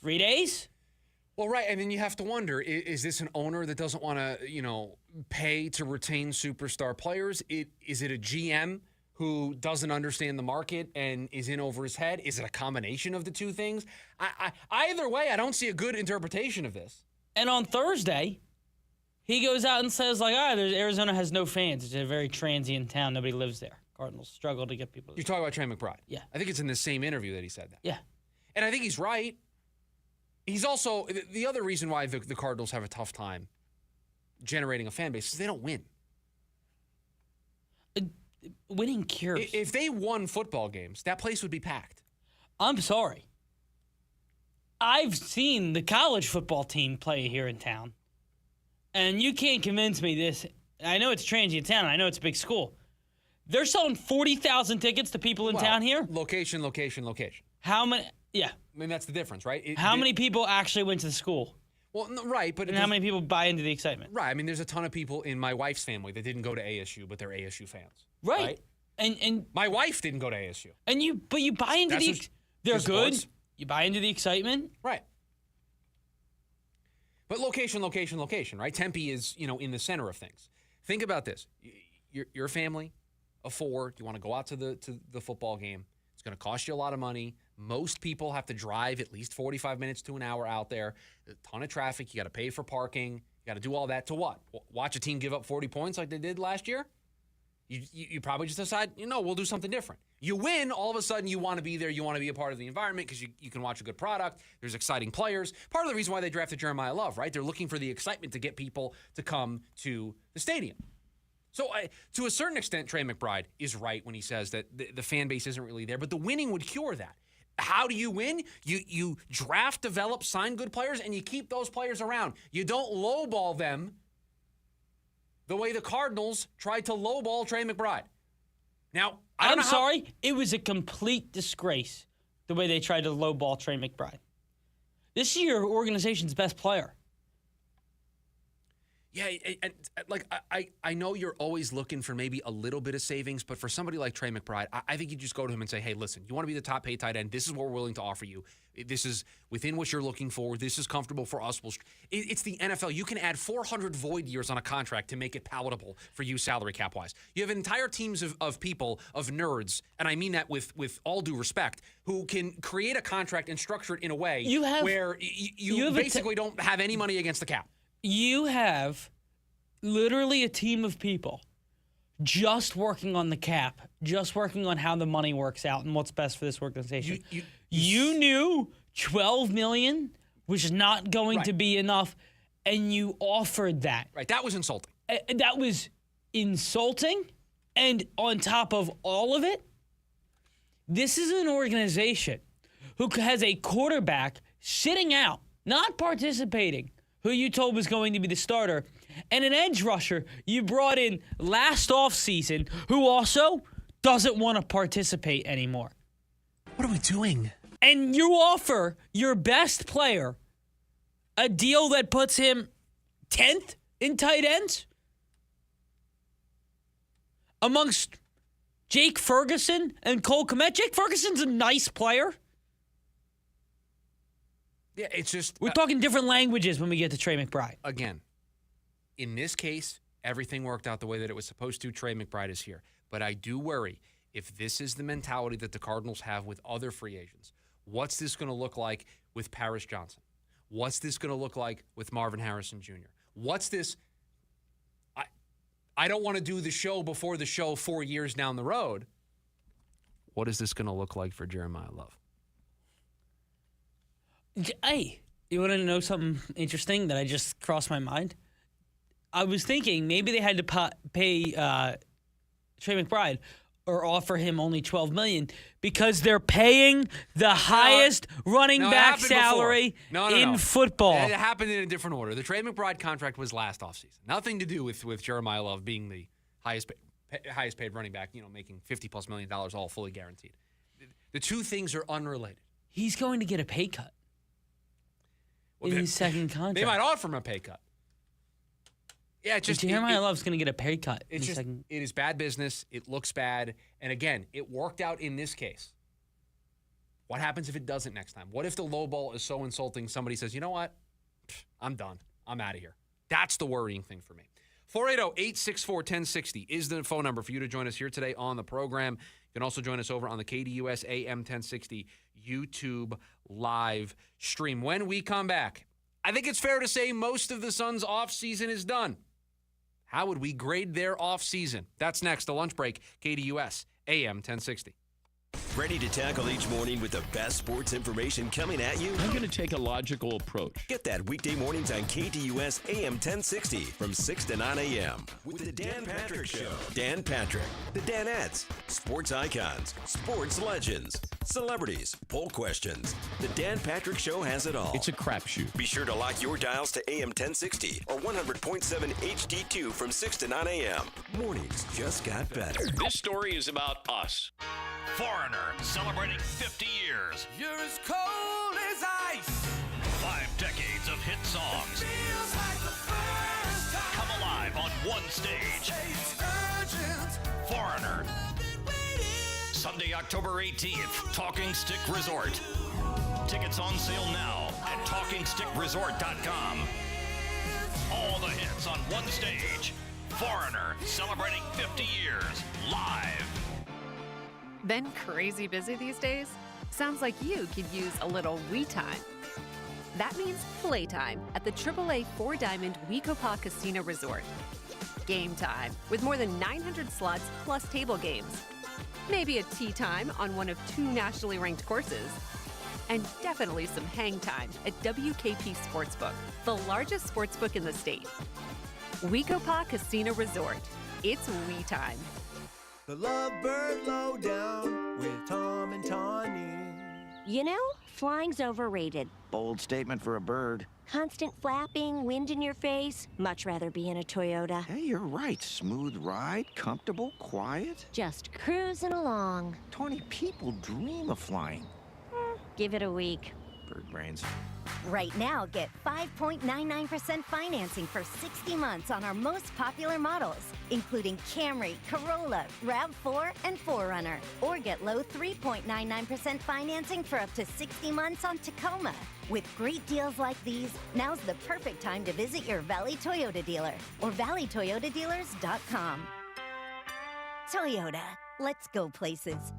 3 days? Well, right, and then you have to wonder, is this an owner that doesn't want to, pay to retain superstar players? Is it a GM who doesn't understand the market and is in over his head? Is it a combination of the two things? Either way, I don't see a good interpretation of this. And on Thursday, he goes out and says, like, Arizona has no fans. It's a very transient town. Nobody lives there. Cardinals struggle to get people. You're talking about Trey McBride? Yeah. I think it's in the same interview that he said that. Yeah. And I think he's right. He's also, the other reason why the Cardinals have a tough time generating a fan base is they don't win. Winning cures. If they won football games, that place would be packed. I'm sorry. I've seen the college football team play here in town. And you can't convince me this. I know it's a transient town. I know it's a big school. They're selling 40,000 tickets to people in town here. Location. How many? Yeah. I mean, that's the difference, right? How many people actually went to the school? Well, no, right, but how many people buy into the excitement? Right. I mean, there's a ton of people in my wife's family that didn't go to ASU, but they're ASU fans. Right. And my wife didn't go to ASU. And you buy into they're good. Sports. You buy into the excitement. Right. But location, right? Tempe is, in the center of things. Think about this. You're a family of 4. You want to go out to the football game. It's going to cost you a lot of money. Most people have to drive at least 45 minutes to an hour out there. A ton of traffic. You got to pay for parking. You got to do all that to what? Watch a team give up 40 points like they did last year? You probably just decide, we'll do something different. You win, all of a sudden you want to be there. You want to be a part of the environment because you can watch a good product. There's exciting players. Part of the reason why they drafted Jeremiah Love, right? They're looking for the excitement to get people to come to the stadium. So to a certain extent, Trey McBride is right when he says that the fan base isn't really there, but the winning would cure that. How do you win? You draft, develop, sign good players, and you keep those players around. You don't lowball them the way the Cardinals tried to lowball Trey McBride. Now, I'm sorry. It was a complete disgrace the way they tried to lowball Trey McBride. This is your organization's best player. Yeah, and I know you're always looking for maybe a little bit of savings, but for somebody like Trey McBride, I think you just go to him and say, hey, listen, you want to be the top paid tight end? This is what we're willing to offer you. This is within what you're looking for. This is comfortable for us. It's the NFL. You can add 400 void years on a contract to make it palatable for you salary cap-wise. You have entire teams of people, of nerds, and I mean that with all due respect, who can create a contract and structure it in a way where you basically don't have any money against the cap. You have literally a team of people just working on the cap, just working on how the money works out and what's best for this organization. You knew $12 million was not going to be enough, and you offered that. Right, that was insulting. That was insulting, and on top of all of it, this is an organization who has a quarterback sitting out, not participating, who you told was going to be the starter, and an edge rusher you brought in last offseason who also doesn't want to participate anymore. What are we doing? And you offer your best player a deal that puts him 10th in tight ends? Amongst Jake Ferguson and Cole Kmet. Jake Ferguson's a nice player. Yeah, it's just... We're talking different languages when we get to Trey McBride. Again, in this case, everything worked out the way that it was supposed to. Trey McBride is here. But I do worry, if this is the mentality that the Cardinals have with other free agents, what's this going to look like with Paris Johnson? What's this going to look like with Marvin Harrison Jr.? What's this... I don't want to do the show before the show 4 years down the road. What is this going to look like for Jeremiah Love? Hey, you want to know something interesting that I just crossed my mind? I was thinking maybe they had to pay Trey McBride or offer him only $12 million because they're paying the highest running back salary in football. It happened in a different order. The Trey McBride contract was last offseason. Nothing to do with Jeremiah Love being the highest paid running back, making $50+ million all fully guaranteed. The two things are unrelated. He's going to get a pay cut. In his second contract. They might offer him a pay cut. Yeah, Jeremiah Love's going to get a pay cut. It is bad business. It looks bad. And again, it worked out in this case. What happens if it doesn't next time? What if the low ball is so insulting somebody says, you know what? I'm done. I'm out of here. That's the worrying thing for me. 480-864-1060 is the phone number for you to join us here today on the program. You can also join us over on the KDUS AM 1060 YouTube live stream. When we come back, I think it's fair to say most of the Suns' offseason is done. How would we grade their offseason? That's next, the lunch break, KDUS AM 1060. Ready to tackle each morning with the best sports information coming at you? I'm going to take a logical approach. Get that weekday mornings on KDUS AM 1060 from 6 to 9 a.m. with the Dan Patrick Show. Dan Patrick, the Danettes, sports icons, sports legends, celebrities, poll questions. The Dan Patrick Show has it all. It's a crapshoot. Be sure to lock your dials to AM 1060 or 100.7 HD2 from 6 to 9 a.m. Mornings just got better. This story is about us. Foreigner, celebrating 50 years. You're as cold as ice. 5 decades of hit songs. Feels like the first time. Come alive on one stage. Foreigner. Sunday, October 18th, Talking Stick Resort. Tickets on sale now at TalkingStickResort.com. All the hits on one stage. Foreigner, celebrating 50 years, live. Been crazy busy these days? Sounds like you could use a little we time. That means playtime at the AAA 4-Diamond Wekopa Casino Resort. Game time with more than 900 slots plus table games. Maybe a tea time on one of 2 nationally ranked courses. And definitely some hang time at WKP Sportsbook, the largest sportsbook in the state. Wekopa Casino Resort. It's we time. The Lovebird Lowdown with Tom and Tawny. You know, flying's overrated. Bold statement for a bird. Constant flapping, wind in your face. Much rather be in a Toyota. Hey, you're right. Smooth ride, comfortable, quiet. Just cruising along. 20 people dream of flying. Give it a week. Bird brains. Right now, get 5.99% financing for 60 months on our most popular models, including Camry, Corolla, RAV4, and 4Runner. Or get low 3.99% financing for up to 60 months on Tacoma. With great deals like these, now's the perfect time to visit your Valley Toyota dealer or valleytoyotadealers.com. Toyota, let's go places.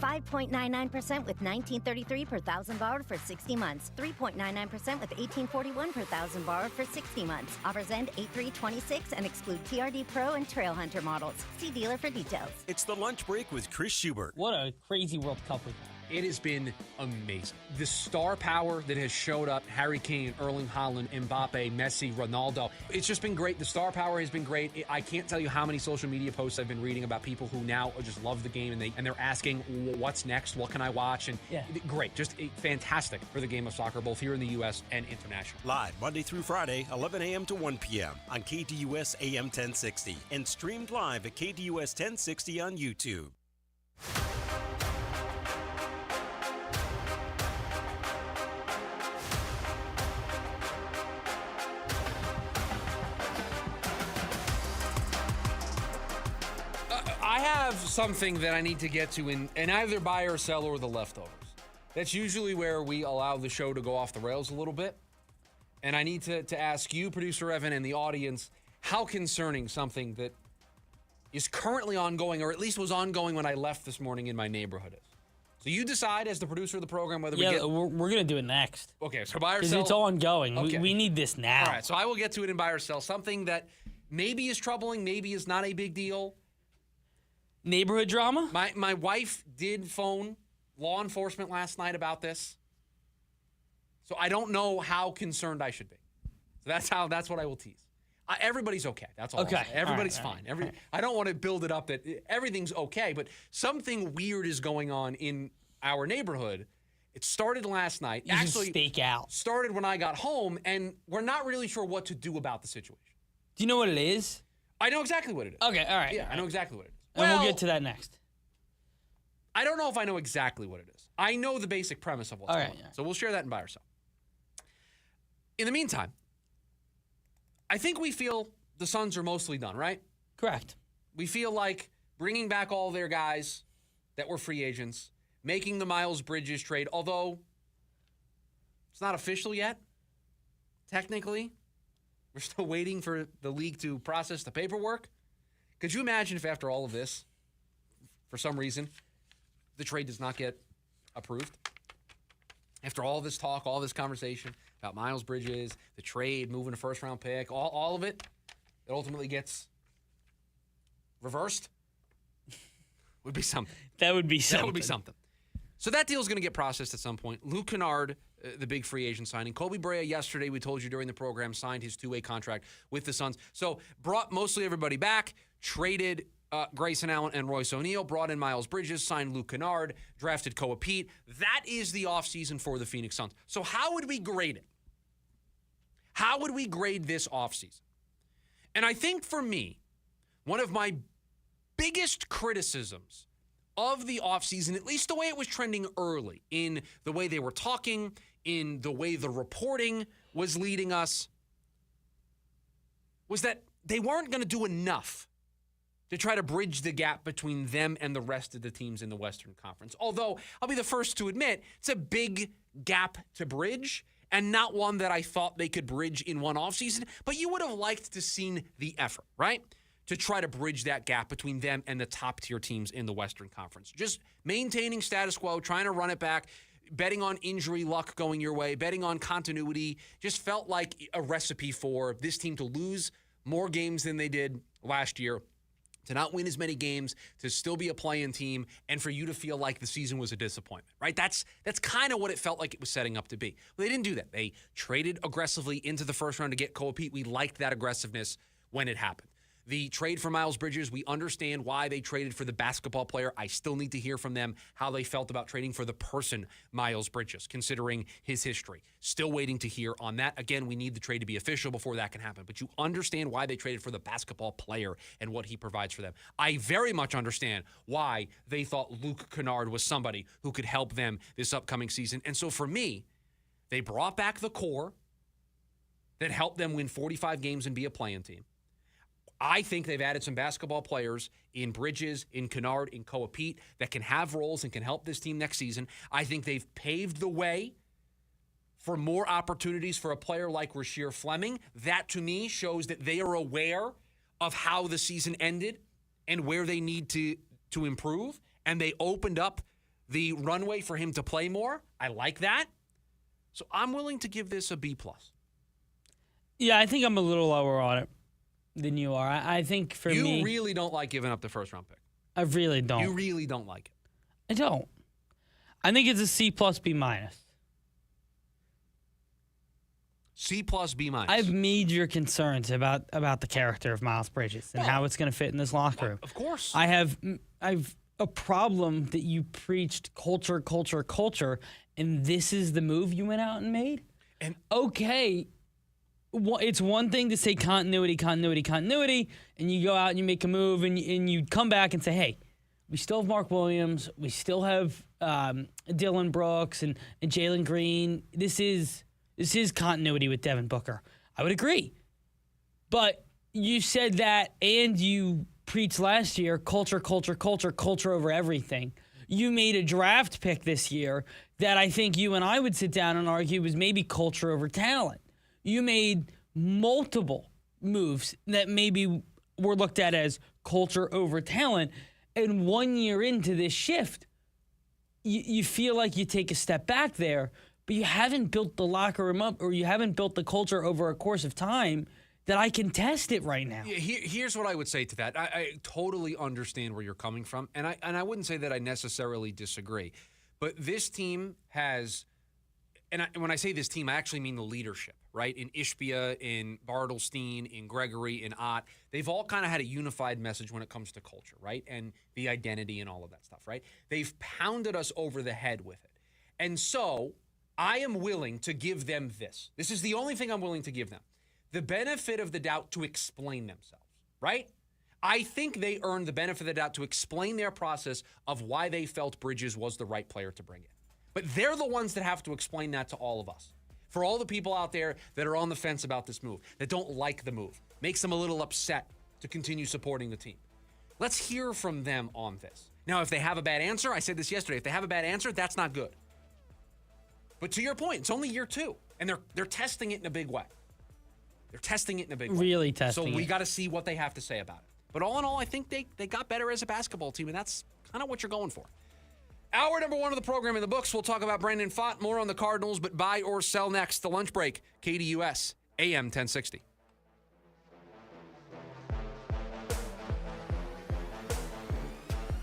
5.99% with $19.33 per thousand borrowed for 60 months. 3.99% with $18.41 per thousand borrowed for 60 months. Offers end 8/3/26 and exclude TRD Pro and Trail Hunter models. See dealer for details. It's the lunch break with Chris Schubert. What a crazy World Cup we've had. It has been amazing. The star power that has showed up, Harry Kane, Erling Haaland, Mbappe, Messi, Ronaldo. It's just been great. The star power has been great. I can't tell you how many social media posts I've been reading about people who now just love the game and they're asking, what's next? What can I watch? And great. Just fantastic for the game of soccer, both here in the U.S. and international. Live Monday through Friday, 11 a.m. to 1 p.m. on KDUS AM 1060 and streamed live at KDUS 1060 on YouTube. I have something that I need to get to in either buy or sell or the leftovers. That's usually where we allow the show to go off the rails a little bit. And I need to ask you, Producer Evan, and the audience, how concerning something that is currently ongoing, or at least was ongoing when I left this morning in my neighborhood is. So you decide as the producer of the program whether we get... we're going to do it next. Okay, so buy or Because sell... it's ongoing. Okay. We need this now. All right, so I will get to it in buy or sell. Something that maybe is troubling, maybe is not a big deal. Neighborhood drama? My wife did phone law enforcement last night about this. So I don't know how concerned I should be. So that's what I will tease. Everybody's okay. That's all. Okay. Everybody's all right, fine. I don't want to build it up that everything's okay, but something weird is going on in our neighborhood. It started last night. You Actually, should stake out. Started when I got home, and we're not really sure what to do about the situation. Do you know what it is? I know exactly what it is. Okay, all right. Yeah, I know exactly what it is. And we'll get to that next. I don't know if I know exactly what it is. I know the basic premise of what's going on. Yeah. So we'll share that in buy or sell. In the meantime, I think we feel the Suns are mostly done, right? Correct. We feel like bringing back all their guys that were free agents, making the Miles Bridges trade, although it's not official yet, technically. We're still waiting for the league to process the paperwork. Could you imagine if after all of this, for some reason, the trade does not get approved? After all this talk, all this conversation about Miles Bridges, the trade, moving a first-round pick, all of it, it ultimately gets reversed? Would be something. That would be something. That would be something. So that deal is going to get processed at some point. Luke Kennard, the big free agent signing. Kobe Brea yesterday, we told you during the program, signed his two-way contract with the Suns. So brought mostly everybody back, traded Grayson Allen and Royce O'Neal, brought in Miles Bridges, signed Luke Kennard, drafted Koa Pete. That is the offseason for the Phoenix Suns. So how would we grade it? How would we grade this offseason? And I think for me, one of my biggest criticisms of the offseason, at least the way it was trending early, in the way they were talking, in the way the reporting was leading us, was that they weren't going to do enough to try to bridge the gap between them and the rest of the teams in the Western Conference. Although, I'll be the first to admit, it's a big gap to bridge, and not one that I thought they could bridge in one offseason, but you would have liked to seen the effort, right? To try to bridge that gap between them and the top-tier teams in the Western Conference. Just maintaining status quo, trying to run it back, betting on injury luck going your way, betting on continuity, just felt like a recipe for this team to lose more games than they did last year, to not win as many games, to still be a play-in team, and for you to feel like the season was a disappointment, right? That's kind of what it felt like it was setting up to be. Well, they didn't do that. They traded aggressively into the first round to get Koa Pete. We liked that aggressiveness when it happened. The trade for Miles Bridges, we understand why they traded for the basketball player. I still need to hear from them how they felt about trading for the person, Miles Bridges, considering his history. Still waiting to hear on that. Again, we need the trade to be official before that can happen. But you understand why they traded for the basketball player and what he provides for them. I very much understand why they thought Luke Kennard was somebody who could help them this upcoming season. And so for me, they brought back the core that helped them win 45 games and be a play-in team. I think they've added some basketball players in Bridges, in Kennard, in Koa Pete that can have roles and can help this team next season. I think they've paved the way for more opportunities for a player like Rasheer Fleming. That, to me, shows that they are aware of how the season ended and where they need to improve, and they opened up the runway for him to play more. I like that. So I'm willing to give this a B+. Yeah, I think I'm a little lower on it than you are. I think for me... You really don't like giving up the first-round pick. I really don't. You really don't like it. I don't. I think it's a C+, B-. C+, B-. I have major concerns about the character of Miles Bridges and how it's going to fit in this locker room. Of course. I've a problem that you preached culture, and this is the move you went out and made? And okay... It's one thing to say continuity, and you go out and you make a move, and you come back and say, hey, we still have Mark Williams, we still have Dylan Brooks and Jalen Green. This is continuity with Devin Booker. I would agree. But you said that, and you preached last year, culture over everything. You made a draft pick this year that I think you and I would sit down and argue was maybe culture over talent. You made multiple moves that maybe were looked at as culture over talent. And 1 year into this shift, you feel like you take a step back there, but you haven't built the locker room up, or you haven't built the culture over a course of time that I can test it right now. Here's what I would say to that. I totally understand where you're coming from, and I wouldn't say that I necessarily disagree. But this team has... And when I say this team, I actually mean the leadership, right? In Ishbia, in Bartelstein, in Gregory, in Ott. They've all kind of had a unified message when it comes to culture, right? And the identity and all of that stuff, right? They've pounded us over the head with it. And so I am willing to give them this. This is the only thing I'm willing to give them. The benefit of the doubt to explain themselves, right? I think they earned the benefit of the doubt to explain their process of why they felt Bridges was the right player to bring in. But they're the ones that have to explain that to all of us. For all the people out there that are on the fence about this move, that don't like the move, makes them a little upset to continue supporting the team. Let's hear from them on this. Now, if they have a bad answer, I said this yesterday, if they have a bad answer, that's not good. But to your point, it's only year 2, and they're testing it in a big way. They're testing it in a big way. Really testing So we it. got to see what they have to say about it. But all in all, I think they got better as a basketball team, and that's kind of what you're going for. Hour number 1 of the program in the books. We'll talk about Brandon Pfaadt, more on the Cardinals, but buy or sell next. The lunch break, KDUS AM 1060.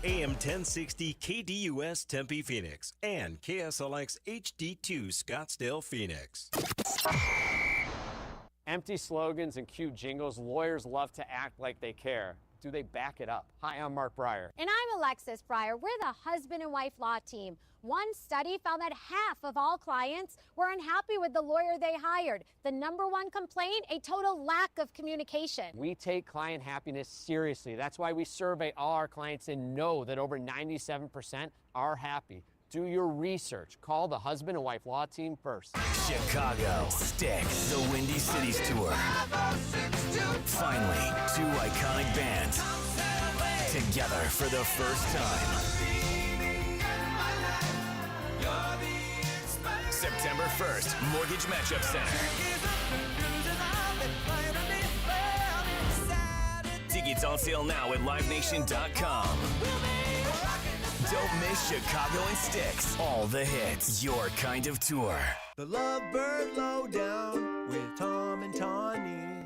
AM 1060 KDUS Tempe Phoenix and KSLX HD2 Scottsdale Phoenix. Empty slogans and cute jingles, lawyers love to act like they care. Do they back it up? Hi, I'm Mark Breyer. And I'm Alexis Breyer. We're the husband and wife law team. One study found that half of all clients were unhappy with the lawyer they hired. The number one complaint, a total lack of communication. We take client happiness seriously. That's why we survey all our clients and know that over 97% are happy. Do your research. Call the husband and wife law team first. Chicago, Stick, the Windy Cities Tour. Finally, 2 iconic bands together for the first time. September 1st, Mortgage Matchup Center. Tickets on sale now at livenation.com. Don't miss Chicago and Sticks. All the hits. Your kind of tour. The Lovebird Lowdown with Tom and Tawny.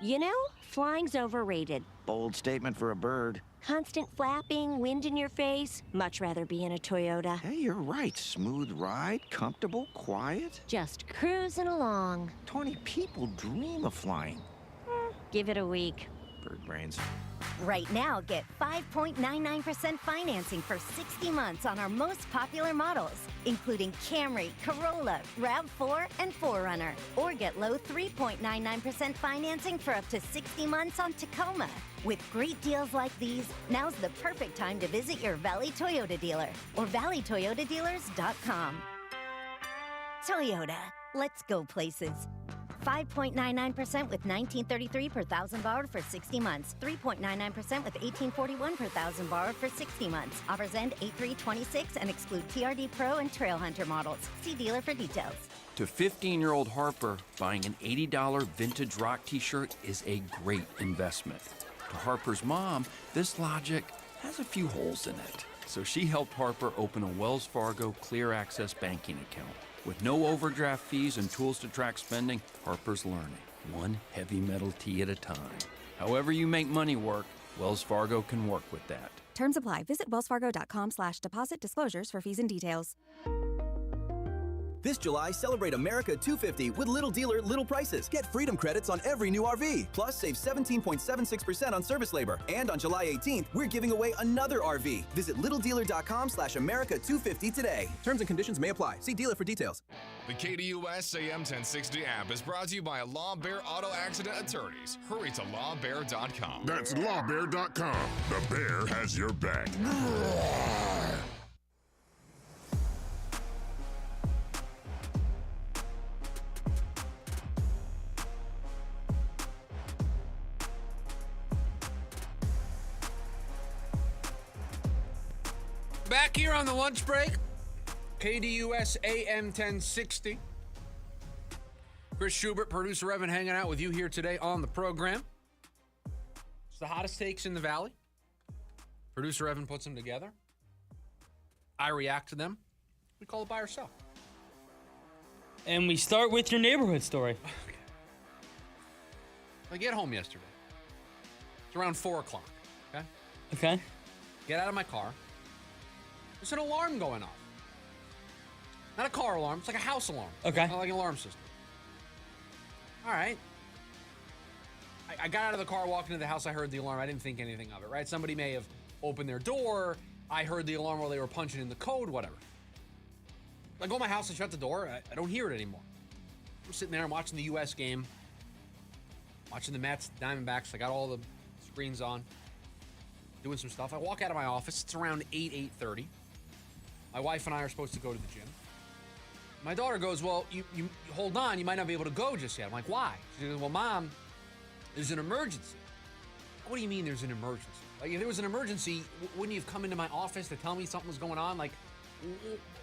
You know, flying's overrated. Bold statement for a bird. Constant flapping, wind in your face. Much rather be in a Toyota. Hey, you're right. Smooth ride, comfortable, quiet. Just cruising along. 20 people dream of flying. Give it a week. Bird brains. Right now, get 5.99% financing for 60 months on our most popular models, including Camry, Corolla, RAV4, and 4Runner. Or get low 3.99% financing for up to 60 months on Tacoma. With great deals like these, now's the perfect time to visit your Valley Toyota dealer or valleytoyotadealers.com. Toyota, let's go places. 5.99% with $19.33 per thousand borrowed for 60 months. 3.99% with $18.41 per thousand borrowed for 60 months. Offers end 8/3/26 and exclude TRD Pro and Trail Hunter models. See dealer for details. To 15-year-old Harper, buying an $80 vintage rock t-shirt is a great investment. To Harper's mom, this logic has a few holes in it. So she helped Harper open a Wells Fargo Clear Access banking account. With no overdraft fees and tools to track spending, Harper's learning, one heavy metal tee at a time. However you make money work, Wells Fargo can work with that. Terms apply. Visit wellsfargo.com/deposit disclosures for fees and details. This July, celebrate America 250 with Little Dealer Little Prices. Get freedom credits on every new RV. Plus, save 17.76% on service labor. And on July 18th, we're giving away another RV. Visit littledealer.com/America250 today. Terms and conditions may apply. See dealer for details. The KDUS AM 1060 app is brought to you by Law Bear Auto Accident Attorneys. Hurry to lawbear.com. That's lawbear.com. The bear has your back. Back here on the lunch break, KDUS AM 1060. Chris Schubert, producer Evan, hanging out with you here today on the program. It's the hottest takes in the Valley. Producer Evan puts them together. I react to them. We call it buy or sell. And we start with your neighborhood story. I get home yesterday. It's around 4 o'clock, okay? Okay. Get out of my car. There's an alarm going off. Not a car alarm. It's like a house alarm. Okay. Like an alarm system. All right. I got out of the car, walked into the house. I heard the alarm. I didn't think anything of it, right? Somebody may have opened their door. I heard the alarm while they were punching in the code, whatever. I go to my house and shut the door. I don't hear it anymore. I'm sitting there. I'm watching the U.S. game. Watching the Mets, Diamondbacks. I got all the screens on. Doing some stuff. I walk out of my office. It's around 8:30. My wife and I are supposed to go to the gym. My daughter goes, well, you hold on. You might not be able to go just yet. I'm like, why? She goes, well, Mom, there's an emergency. What do you mean there's an emergency? Like, if there was an emergency, wouldn't you have come into my office to tell me something was going on? Like,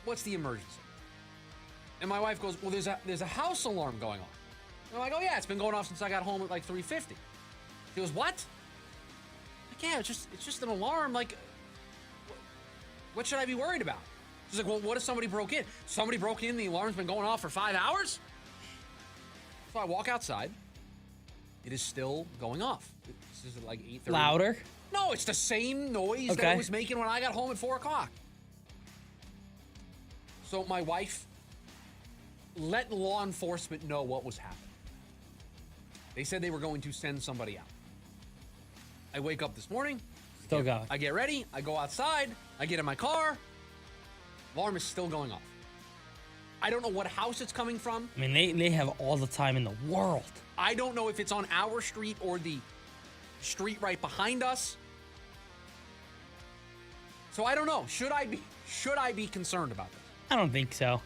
what's the emergency? And my wife goes, well, there's a house alarm going on. I'm like, oh yeah, it's been going off since I got home at like 3:50. He goes, what? Like, yeah, it's just an alarm. Like, what should I be worried about? She's like, well, what if somebody broke in? Somebody broke in, the alarm's been going off for 5 hours? So I walk outside. It is still going off. This is like 8:30. Louder? No, it's the same noise that it was making when I got home at 4 o'clock. So my wife let law enforcement know what was happening. They said they were going to send somebody out. I wake up this morning. Still going. I get ready. I go outside. I get in my car. Alarm is still going off. I don't know what house it's coming from. I mean, they have all the time in the world. I don't know if it's on our street or the street right behind us. So I don't know. Should I be concerned about this? I don't think so.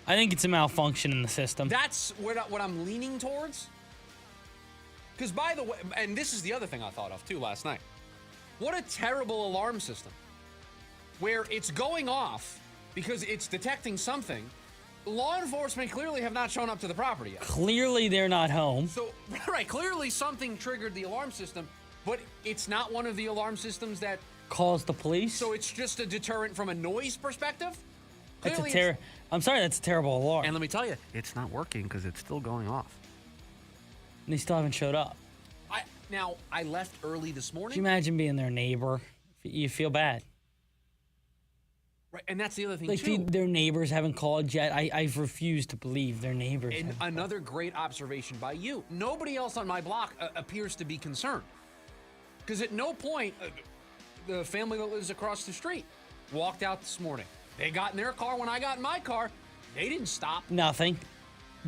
I think it's a malfunction in the system. That's what I'm leaning towards. Because by the way, and this is the other thing I thought of too last night. What a terrible alarm system. Where it's going off because it's detecting something. Law enforcement clearly have not shown up to the property yet. Clearly they're not home. So, right, clearly something triggered the alarm system, but it's not one of the alarm systems that calls the police. So it's just a deterrent from a noise perspective? Clearly I'm sorry, that's a terrible alarm. And let me tell you, it's not working because it's still going off. And they still haven't showed up. Now, I left early this morning. Can you imagine being their neighbor? You feel bad. Right, and that's the other thing, like too. Their neighbors haven't called yet. I've refused to believe their neighbors. And another great observation by you. Nobody else on my block appears to be concerned. Because at no point, the family that lives across the street walked out this morning. They got in their car when I got in my car. They didn't stop. Nothing.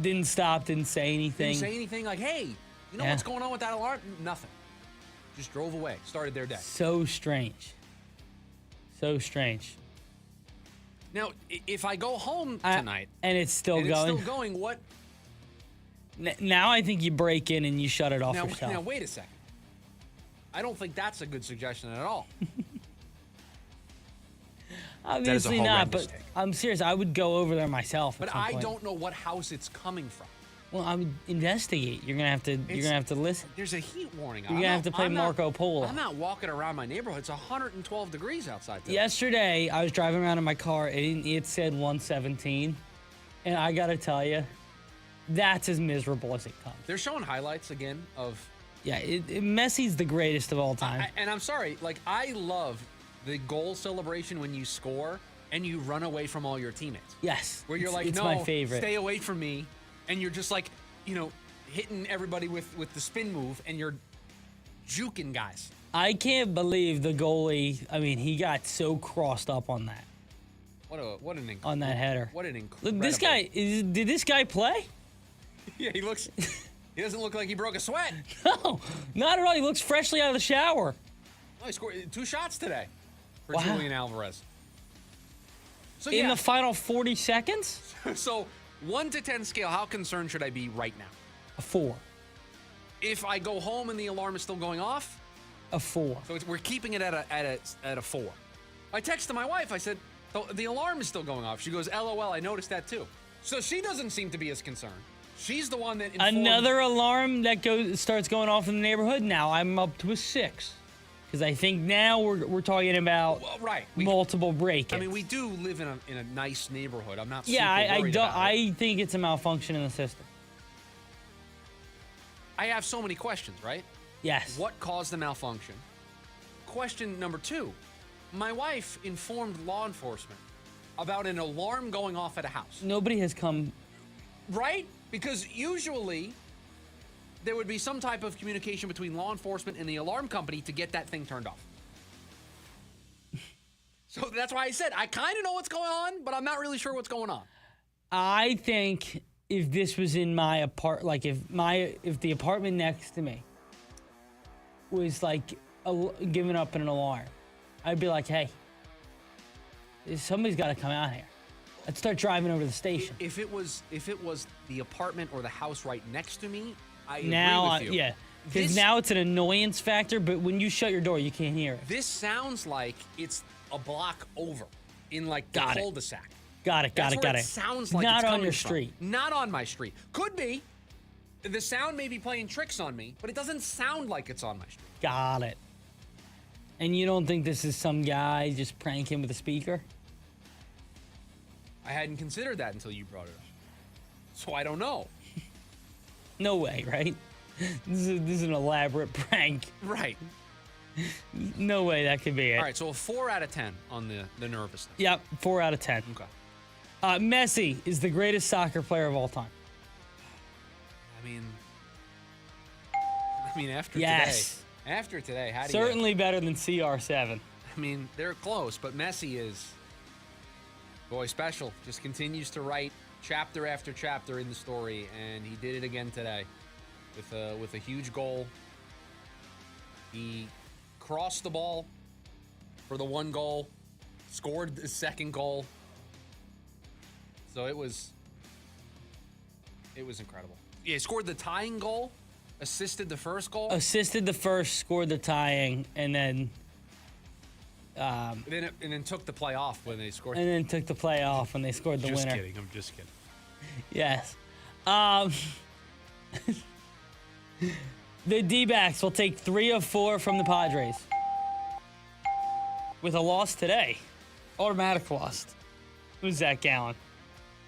Didn't stop, didn't say anything. Didn't say anything like, hey, you know what's going on with that alarm? Nothing. Just drove away. Started their day. So strange. So strange. Now, if I go home tonight and it's still going, what? Now I think you break in and you shut it off yourself. Now, wait a second. I don't think that's a good suggestion at all. Obviously not, but I'm serious. I would go over there myself. But I don't know what house it's coming from. Well, I would investigate. You're gonna have to listen. There's a heat warning. You're gonna have to play Marco Polo. I'm not walking around my neighborhood. It's 112 degrees outside today. Yesterday, I was driving around in my car, and it said 117, and I gotta tell you, that's as miserable as it comes. They're showing highlights again of. Yeah, Messi's the greatest of all time. And I'm sorry, like I love the goal celebration when you score and you run away from all your teammates. Yes, where you're like, it's no, my favorite. Stay away from me. And you're just like, hitting everybody with the spin move, and you're juking guys. I can't believe the goalie. I mean, he got so crossed up on that. What an on that header. What an incredible. Look, this guy did this guy play? Yeah, he doesn't look like he broke a sweat. No, not at all. He looks freshly out of the shower. Oh, he scored 2 shots today for Julian Alvarez. So in the final 40 seconds. So 1 to 10 scale, how concerned should I be right now? A 4. If I go home and the alarm is still going off? A 4. So we're keeping it at a 4. I texted my wife. I said, the alarm is still going off. She goes, LOL, I noticed that too. So she doesn't seem to be as concerned. She's the one that informed. Another alarm that starts going off in the neighborhood. Now I'm up to a 6. Because I think now we're talking about multiple break-ins. I mean, we do live in a nice neighborhood. I'm not. Yeah, super worried about it. I think it's a malfunction in the system. I have so many questions, right? Yes. What caused the malfunction? Question number 2. My wife informed law enforcement about an alarm going off at a house. Nobody has come. Right? Because usually there would be some type of communication between law enforcement and the alarm company to get that thing turned off. So that's why I said I kind of know what's going on, but I'm not really sure what's going on. I think if this was in my apartment, like if the apartment next to me was like giving up an alarm, I'd be like, hey, somebody's got to come out here. Let's start driving over to the station. If it was the apartment or the house right next to me, I agree with you. Yeah, because now it's an annoyance factor, but when you shut your door, you can't hear it. This sounds like it's a block over in like the cul-de-sac. Got it. It sounds like not it's on coming your from. street. Not on my street. Could be. The sound may be playing tricks on me, but it doesn't sound like it's on my stream. Got it. And you don't think this is some guy just pranking with a speaker? I hadn't considered that until you brought it up. So I don't know. No way, right? This is an elaborate prank. Right. No way that could be it. All right, so a 4 out of 10 on the nervousness. Yep, 4 out of 10. Okay. Messi is the greatest soccer player of all time. I mean, after today, how do you... Certainly better than CR7. I mean, they're close, but Messi is, boy, special. Just continues to write chapter after chapter in the story, and he did it again today with a huge goal. He crossed the ball for the 1 goal, scored the 2nd goal. So it was incredible. Yeah, he scored the tying goal, assisted the 1st goal. Assisted the 1st, scored the tying, and then... and then took the play off when they scored. And then took the play off when they scored the winner. Just kidding. I'm just kidding. Yes. The D-backs will take 3 of 4 from the Padres. With a loss today. Automatic loss. Who's Zach Gallen?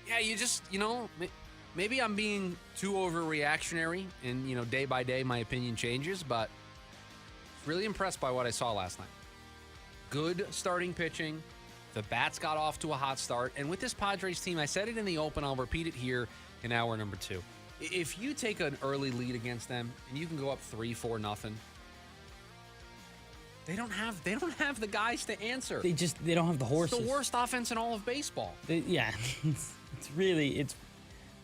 Yeah, maybe I'm being too overreactionary and, day by day my opinion changes, but really impressed by what I saw last night. Good starting pitching. The bats got off to a hot start. And with this Padres team, I said it in the open, I'll repeat it here in hour number 2. If you take an early lead against them and you can go up 3-4-0, they don't have the guys to answer. They don't have the horses. It's the worst offense in all of baseball. It's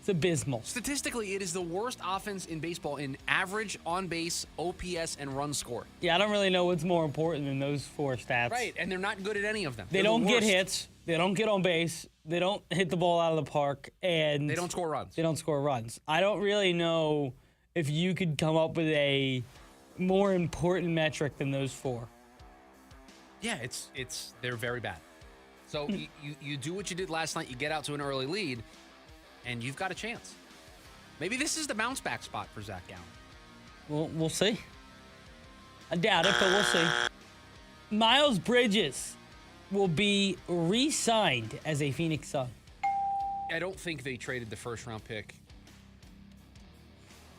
abysmal. Statistically, it is the worst offense in baseball in average, on-base, OPS, and run score. Yeah, I don't really know what's more important than those 4 stats. Right, and they're not good at any of them. They don't get hits. They don't get on base. They don't hit the ball out of the park. And they don't score runs. I don't really know if you could come up with a more important metric than those 4. Yeah, they're very bad. So you do what you did last night. You get out to an early lead, and you've got a chance. Maybe this is the bounce back spot for Zach Gallen. Well, we'll see. I doubt it, but we'll see. Miles Bridges will be re-signed as a Phoenix Sun. I don't think they traded the 1st-round pick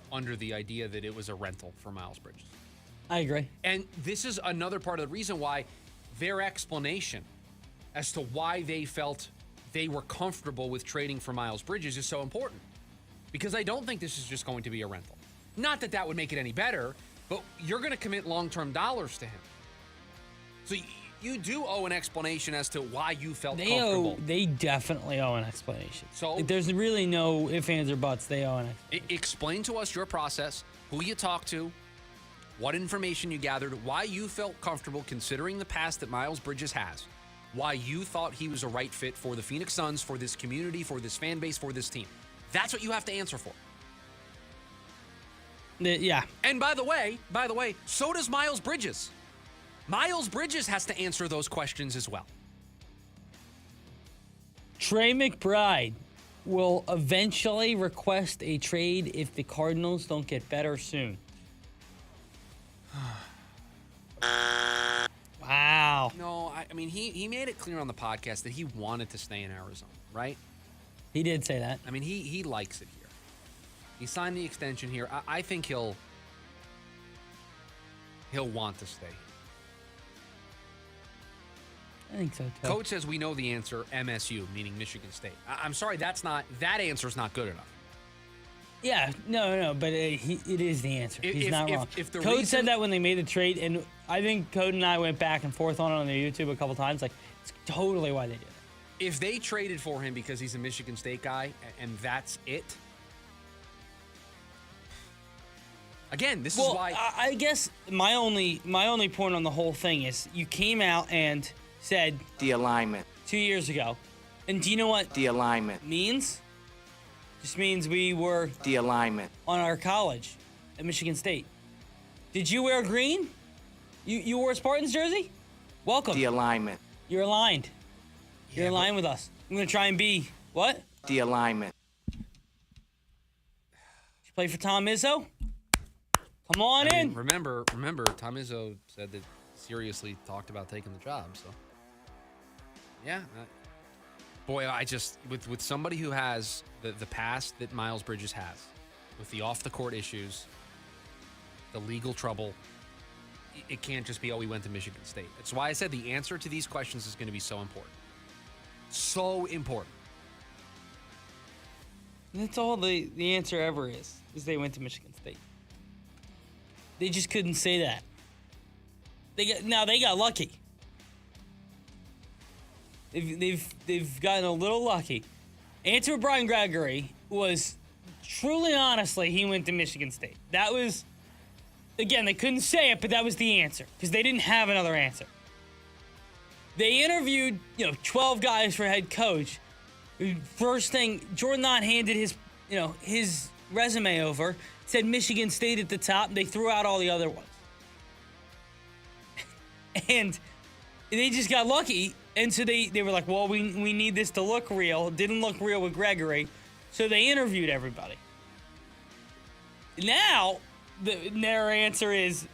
under the idea that it was a rental for Miles Bridges. I agree. And this is another part of the reason why their explanation as to why they felt they were comfortable with trading for Miles Bridges is so important. Because I don't think this is just going to be a rental. Not that that would make it any better, but you're going to commit long-term dollars to him. So you do owe an explanation as to why you felt comfortable. They definitely owe an explanation. So there's really no ifs, ands, or buts. They owe an explanation. Explain to us your process, who you talked to, what information you gathered, why you felt comfortable considering the past that Miles Bridges has, why you thought he was a right fit for the Phoenix Suns, for this community, for this fan base, for this team. That's what you have to answer for. Yeah. And by the way, so does Miles Bridges. Miles Bridges has to answer those questions as well. Trey McBride will eventually request a trade if the Cardinals don't get better soon. Wow. No, I mean, he made it clear on the podcast that he wanted to stay in Arizona, right? He did say that. I mean, he likes it here. He signed the extension here. I think he'll want to stay here. I think so, too. Coach says we know the answer, MSU, meaning Michigan State. I'm sorry, that answer's not good enough. Yeah, no, but it is the answer. He's not wrong. Code said that when they made the trade, and I think Code and I went back and forth on it on their YouTube a couple times. Like, it's totally why they did it. If they traded for him because he's a Michigan State guy, and that's it, again, this is why. I guess my only point on the whole thing is you came out and said the alignment 2 years ago, and do you know what the alignment means? Just means we were the alignment on our college at Michigan State. Did you wear green? You wore a Spartans jersey? Welcome. The alignment. You're aligned. You're aligned with us. I'm gonna try and be what? The alignment. She Play for Tom Izzo? Come on in. Remember, Tom Izzo said that seriously talked about taking the job. So, yeah. Boy, I just, with somebody who has the past that Miles Bridges has, with the off-the-court issues, the legal trouble, it can't just be, oh, we went to Michigan State. That's why I said the answer to these questions is going to be so important. So important. That's all the answer ever is they went to Michigan State. They just couldn't say that. They got lucky. They've gotten a little lucky. Answer of Brian Gregory was truly, honestly, he went to Michigan State. That was, again, they couldn't say it, but that was the answer because they didn't have another answer. They interviewed, 12 guys for head coach. First thing, Jordan Knott handed his resume over, said Michigan State at the top, and they threw out all the other ones. And they just got lucky, and so they were like, well, we need this to look real. It didn't look real with Gregory, so they interviewed everybody. Now, their answer is,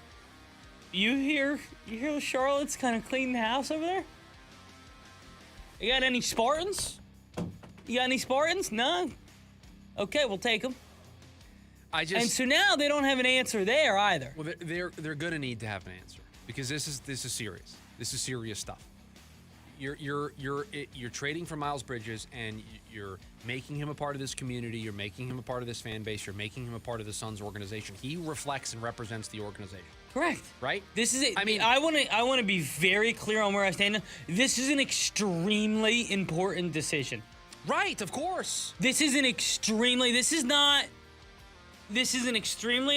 you hear Charlotte's kind of cleaning the house over there? You got any Spartans? No? Okay, we'll take them. And so now they don't have an answer there either. Well, they're going to need to have an answer because this is serious. This is serious stuff. You're trading for Miles Bridges and you're making him a part of this community. You're making him a part of this fan base. You're making him a part of the Suns organization. He reflects and represents the organization. Correct. Right? This is it. I mean, I want to be very clear on where I stand. This is an extremely important decision. Right, of course. This is an extremely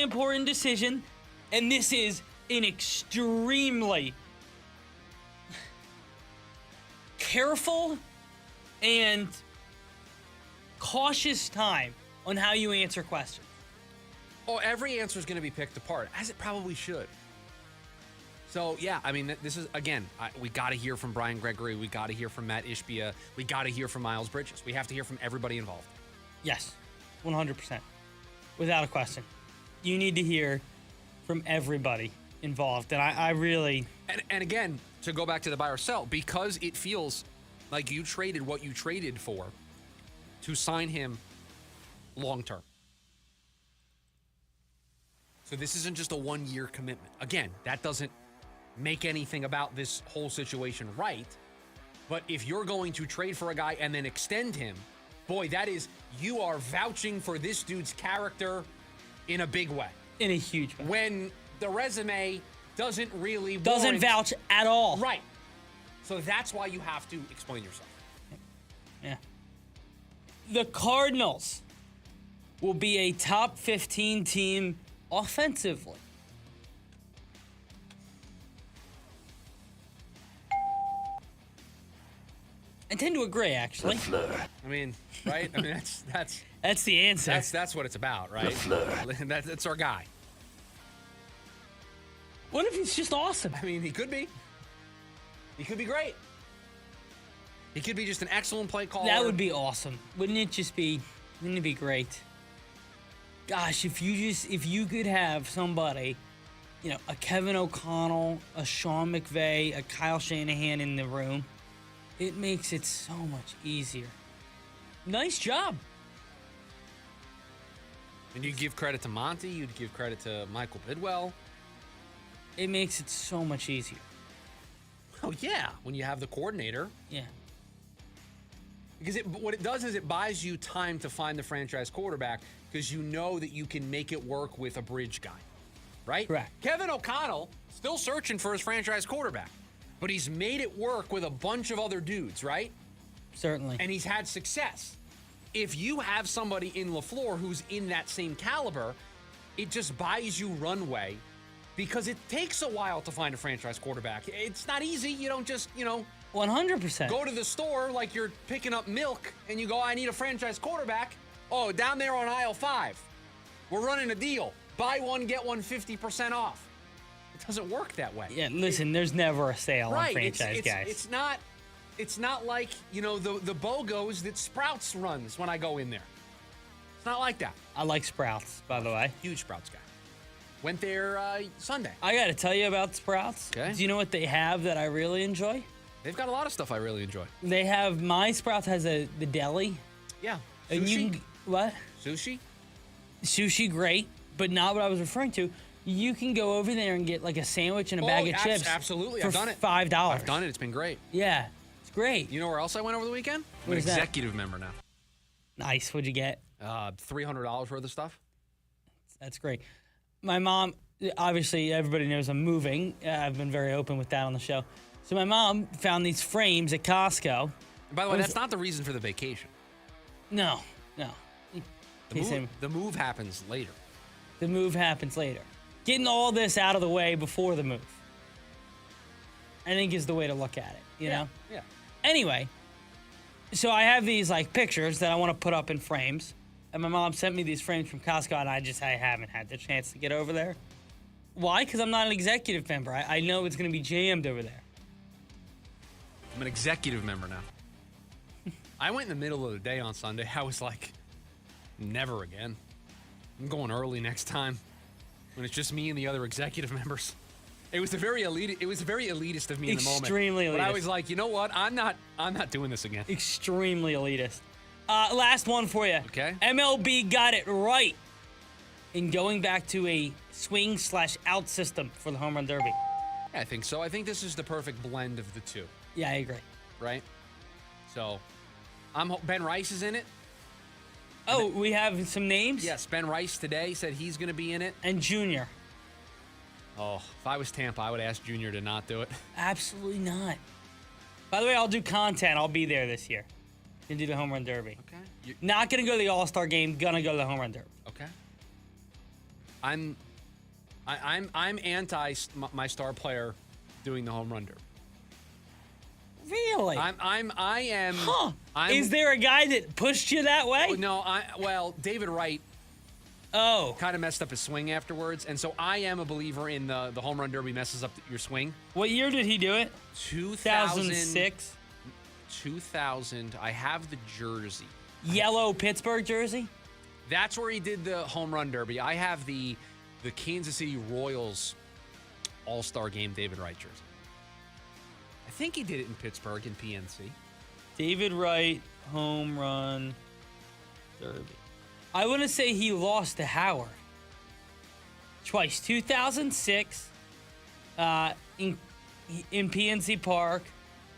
important decision, and this is an extremely careful and cautious time on how you answer questions. Oh, every answer is going to be picked apart, as it probably should. So, yeah, I mean, this is, again, we got to hear from Brian Gregory. We got to hear from Matt Ishbia. We got to hear from Miles Bridges. We have to hear from everybody involved. Yes, 100%. Without a question. You need to hear from everybody involved. And I really... And again, to go back to the buy or sell, because it feels like you traded what you traded for to sign him long-term. So this isn't just a one-year commitment. Again, that doesn't make anything about this whole situation right. But if you're going to trade for a guy and then extend him, boy, that is, you are vouching for this dude's character in a big way. In a huge way. When the resume doesn't really doesn't vouch at all. Right. So that's why you have to explain yourself. Yeah. The Cardinals will be a top 15 team offensively. I tend to agree, actually. I mean, right? I mean, that's the answer. That's what it's about, right? That's our guy. What if he's just awesome? I mean, he could be. He could be great. He could be just an excellent play caller. That would be awesome. Wouldn't it be great? Gosh, if you could have somebody, a Kevin O'Connell, a Sean McVay, a Kyle Shanahan in the room, it makes it so much easier. Nice job. And you'd give credit to Monty. You'd give credit to Michael Bidwell. It makes it so much easier. Oh, yeah, when you have the coordinator. Yeah. Because what it does is it buys you time to find the franchise quarterback because you know that you can make it work with a bridge guy, right? Correct. Kevin O'Connell, still searching for his franchise quarterback, but he's made it work with a bunch of other dudes, right? Certainly. And he's had success. If you have somebody in LaFleur who's in that same caliber, it just buys you runway because it takes a while to find a franchise quarterback. It's not easy. You don't just, 100%. go to the store like you're picking up milk and you go, I need a franchise quarterback. Oh, down there on aisle 5, we're running a deal. Buy one, get one 50% off. It doesn't work that way. Yeah, listen, there's never a sale on franchise guys. It's not like, the BOGOs that Sprouts runs when I go in there. It's not like that. I like Sprouts, by the way. Huge Sprouts guy. Went there Sunday. I got to tell you about Sprouts. Okay. Do you know what they have that I really enjoy? They've got a lot of stuff I really enjoy. They have, my Sprouts has the deli. Yeah. And Sushi? What? Sushi? Sushi, great, but not what I was referring to. You can go over there and get like a sandwich and a bag of chips. Absolutely. For I've done it. $5. I've done it. It's been great. Yeah, it's great. You know where else I went over the weekend? I'm an Where's that? executive member now. Nice. What'd you get? $300 worth of stuff. That's great. My mom, obviously, everybody knows I'm moving. I've been very open with that on the show. So my mom found these frames at Costco. And by the way, that's not the reason for the vacation. No. The move happens later. The move happens later. Getting all this out of the way before the move, I think, is the way to look at it, you know? Yeah. Anyway, so I have these like pictures that I want to put up in frames. And my mom sent me these frames from Costco, and I haven't had the chance to get over there. Why? Because I'm not an executive member. I know it's going to be jammed over there. I'm an executive member now. I went in the middle of the day on Sunday. I was like, never again. I'm going early next time when it's just me and the other executive members. It was very elitist of me in the moment. Extremely elitist. But I was like, you know what? I'm not doing this again. Extremely elitist. Last one for you. Okay. MLB got it right in going back to a swing/out system for the home run derby. Yeah, I think so. I think this is the perfect blend of the two. Yeah, I agree. Right? So, Ben Rice is in it. Oh, we have some names? Yes, Ben Rice today said he's going to be in it. And Junior. Oh, if I was Tampa, I would ask Junior to not do it. Absolutely not. By the way, I'll do content. I'll be there this year. Gonna do the home run derby. Okay. Not gonna go to the All-Star game. Gonna go to the home run derby. Okay. I'm anti my star player doing the home run derby. Really? I am. Huh. Is there a guy that pushed you that way? No, well, David Wright. Oh. Kind of messed up his swing afterwards, and so I am a believer in the home run derby messes up your swing. What year did he do it? 2006. 2000. I have the jersey. Yellow Pittsburgh jersey? That's where he did the home run derby. I have the Kansas City Royals All-Star Game David Wright jersey. I think he did it in Pittsburgh in PNC. David Wright home run derby. I want to say he lost to Howard twice. 2006 in PNC Park,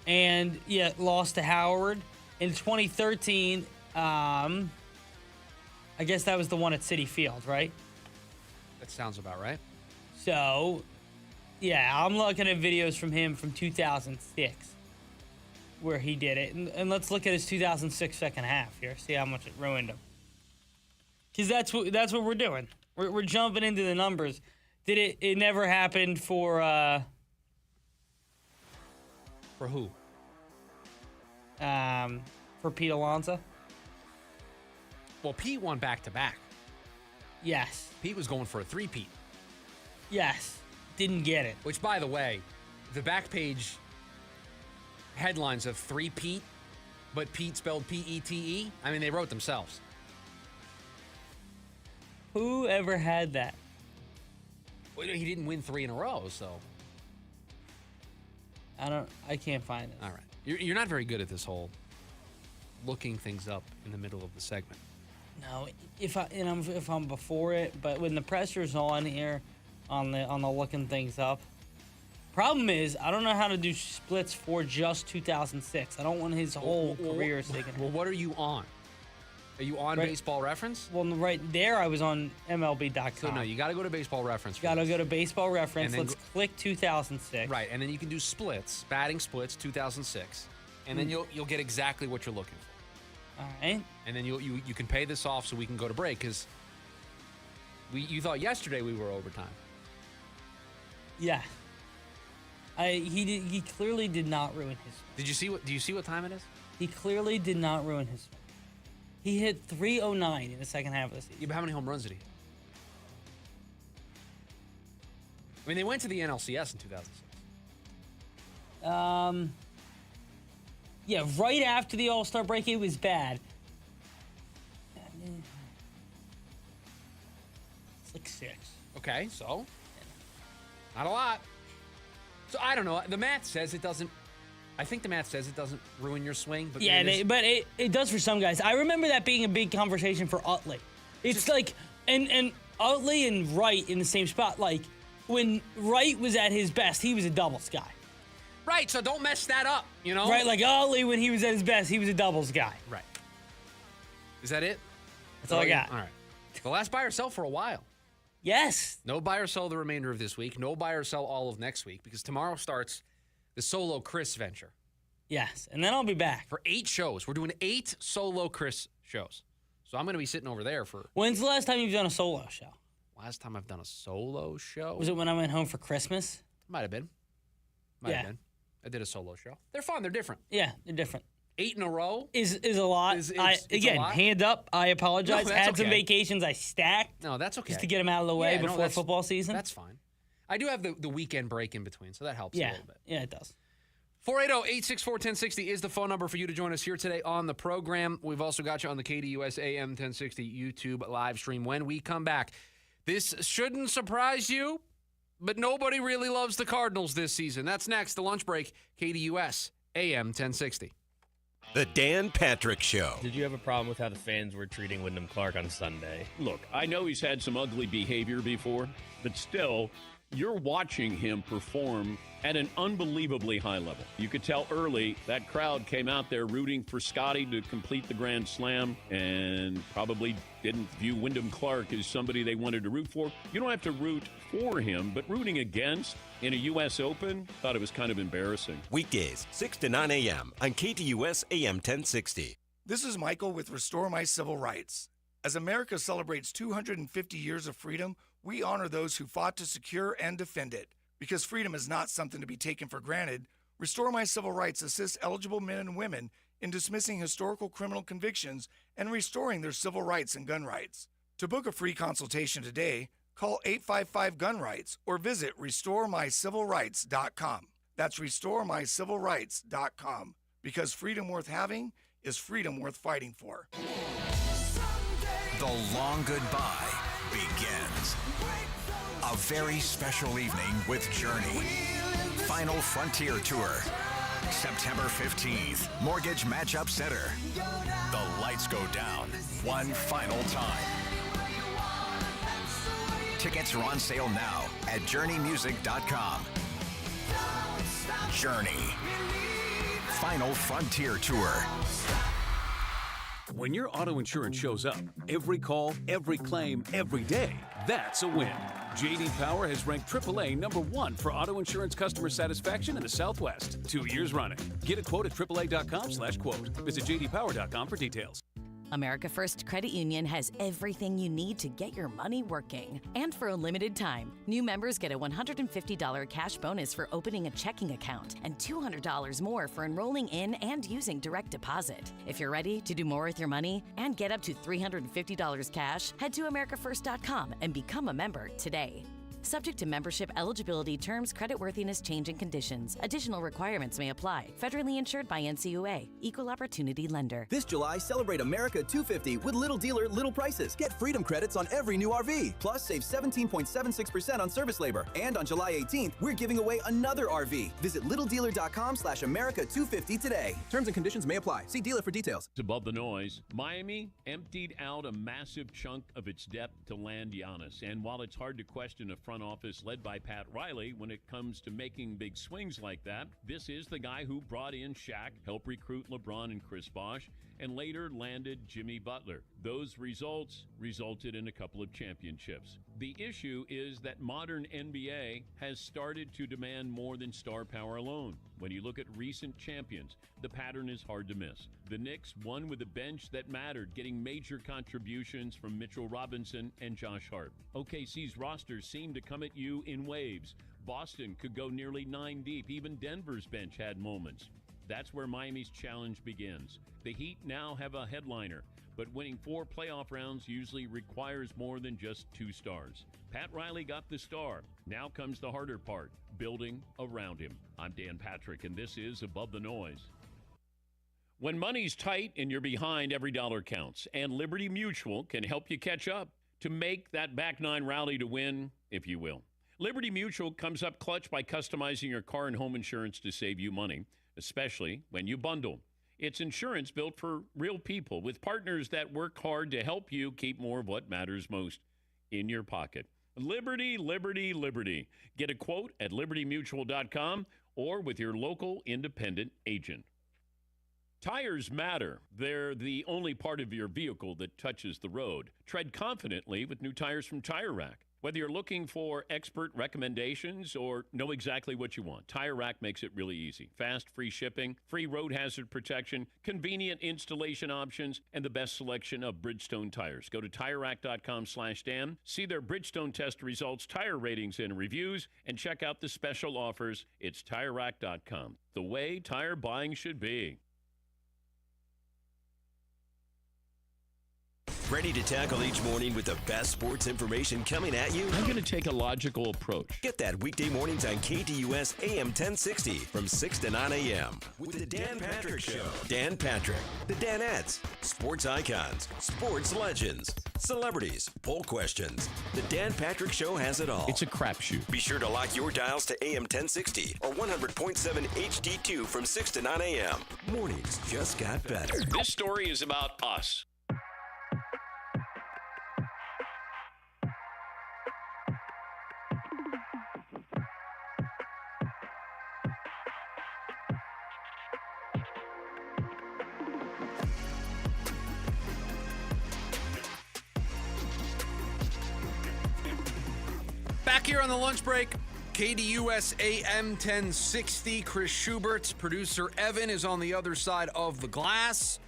and lost to Howard. In 2013, I guess that was the one at Citi Field, right? That sounds about right. So, yeah, I'm looking at videos from him from 2006 where he did it. And let's look at his 2006 second half here, see how much it ruined him. Because that's what we're doing. We're jumping into the numbers. It never happened for who? For Pete Alonso. Well, Pete won back-to-back. Yes. Pete was going for a three-peat. Yes. Didn't get it. Which, by the way, the back page headlines of three-peat, but Pete spelled P-E-T-E, I mean, they wrote themselves. Who ever had that? Well, he didn't win 3 in a row, so. I can't find it. All right. You're not very good at this whole looking things up in the middle of the segment. No, if I'm before it, but when the pressure's on here, on the looking things up. Problem is, I don't know how to do splits for just 2006. I don't want his whole career taken. Well, what are you on? Are you on Baseball Reference? Well, right there, I was on MLB.com. So no, you got to go to Baseball Reference. Got to go to Baseball Reference. Let's click 2006. Right, and then you can do splits, batting splits, 2006, and then you'll get exactly what you're looking for. All right. And then you can pay this off so we can go to break because you thought yesterday we were overtime. Yeah. He clearly did not ruin his swing. Do you see what time it is? He clearly did not ruin his swing. He hit 309 in the second half of the season. Yeah, but how many home runs did he hit? I mean, they went to the NLCS in 2006. Yeah, right after the All-Star break, it was bad. It's like 6. Okay, so not a lot. So I don't know. The math says it doesn't. I think the math says it doesn't ruin your swing. But yeah, it does for some guys. I remember that being a big conversation for Utley. It's like, and Utley and Wright in the same spot. Like, when Wright was at his best, he was a doubles guy. Right, so don't mess that up, you know? Right, like Utley, when he was at his best, he was a doubles guy. Right. Is that it? That's all I got. All right. The last buy or sell for a while. Yes. No buy or sell the remainder of this week. No buy or sell all of next week because tomorrow starts the Solo Chris venture. Yes, and then I'll be back. For 8 shows. We're doing 8 Solo Chris shows. So I'm going to be sitting over there for... When's the last time you've done a solo show? Last time I've done a solo show? Was it when I went home for Christmas? Might have been. Might have been. I did a solo show. They're fun. They're different. Yeah, they're different. 8 in a row is a lot. It's Again, a lot. hand up. I apologize. No, Had okay. some vacations I stacked. No, that's okay. Just to get them out of the way Yeah, no, before that's- football season. That's fine. I do have the weekend break in between, so that helps a Yeah, little bit. yeah, it does. 480-864-1060 is the phone number for you to join us here today on the program. We've also got you on the KDUS AM 1060 YouTube live stream when we come back. This shouldn't surprise you, but nobody really loves the Cardinals this season. That's next, the lunch break, KDUS AM 1060. The Dan Patrick Show. Did you have a problem with how the fans were treating Wyndham Clark on Sunday? Look, I know he's had some ugly behavior before, but still, you're watching him perform at an unbelievably high level. You could tell early that crowd came out there rooting for Scotty to complete the Grand Slam and probably didn't view Wyndham Clark as somebody they wanted to root for. You don't have to root for him, but rooting against in a U.S. Open, thought it was kind of embarrassing. Weekdays, 6 to 9 a.m. on KDUS AM 1060. This is Michael with Restore My Civil Rights. As America celebrates 250 years of freedom, we honor those who fought to secure and defend it. Because freedom is not something to be taken for granted, Restore My Civil Rights assists eligible men and women in dismissing historical criminal convictions and restoring their civil rights and gun rights. To book a free consultation today, call 855-GUN-RIGHTS or visit RestoreMyCivilRights.com. That's RestoreMyCivilRights.com. Because freedom worth having is freedom worth fighting for. The long goodbye begins. A very special evening with Journey. Final Frontier Tour. September 15th, Mortgage Matchup Center. The lights go down one final time. Tickets are on sale now at JourneyMusic.com. Journey. Final Frontier Tour. When your auto insurance shows up, every call, every claim, every day, that's a win. J.D. Power has ranked AAA #1 for auto insurance customer satisfaction in the Southwest 2 years running. Get a quote at AAA.com/quote. Visit JDPower.com for details. America First Credit Union has everything you need to get your money working. And for a limited time, new members get a $150 cash bonus for opening a checking account and $200 more for enrolling in and using direct deposit. If you're ready to do more with your money and get up to $350 cash, head to AmericaFirst.com and become a member today. Subject to membership eligibility, terms, creditworthiness, change, and conditions. Additional requirements may apply. Federally insured by NCUA. Equal Opportunity Lender. This July, celebrate America 250 with Little Dealer, Little Prices. Get freedom credits on every new RV. Plus, save 17.76% on service labor. And on July 18th, we're giving away another RV. Visit littledealer.com/America250 today. Terms and conditions may apply. See dealer for details. Above the noise, Miami emptied out a massive chunk of its depth to land Giannis. And while it's hard to question a front office led by Pat Riley when it comes to making big swings like that, this is the guy who brought in Shaq, helped recruit LeBron and Chris Bosh, and later landed Jimmy Butler. Those results resulted in a couple of championships. The issue is that modern NBA has started to demand more than star power alone. When you look at recent champions, the pattern is hard to miss. The Knicks won with a bench that mattered, getting major contributions from Mitchell Robinson and Josh Hart. OKC's rosters seem to come at you in waves. Boston could go nearly 9 deep. Even Denver's bench had moments. That's where Miami's challenge begins. The Heat now have a headliner, but winning 4 playoff rounds usually requires more than just 2 stars. Pat Riley got the star. Now comes the harder part, building around him. I'm Dan Patrick, and this is Above the Noise. When money's tight and you're behind, every dollar counts, and Liberty Mutual can help you catch up. to make that back nine rally to win, if you will. Liberty Mutual comes up clutch by customizing your car and home insurance to save you money, especially when you bundle. It's insurance built for real people with partners that work hard to help you keep more of what matters most in your pocket. Liberty, liberty, liberty. Get a quote at libertymutual.com or with your local independent agent. Tires matter. They're the only part of your vehicle that touches the road. Tread confidently with new tires from Tire Rack. Whether you're looking for expert recommendations or know exactly what you want, Tire Rack makes it really easy. Fast, free shipping, free road hazard protection, convenient installation options, and the best selection of Bridgestone tires. Go to TireRack.com/Dan, see their Bridgestone test results, tire ratings, and reviews, and check out the special offers. It's TireRack.com, the way tire buying should be. Ready to tackle each morning with the best sports information coming at you? I'm going to take a logical approach. Get that weekday mornings on KDUS AM 1060 from 6 to 9 a.m. with the Dan Patrick Show. Dan Patrick, the Danettes, sports icons, sports legends, celebrities, poll questions. The Dan Patrick Show has it all. It's a crapshoot. Be sure to lock your dials to AM 1060 or 100.7 HD2 from 6 to 9 a.m. Mornings just got better. This story is about us. Back here on the lunch break, KDUS AM 1060. Chris Schubert, producer Evan is on the other side of the glass.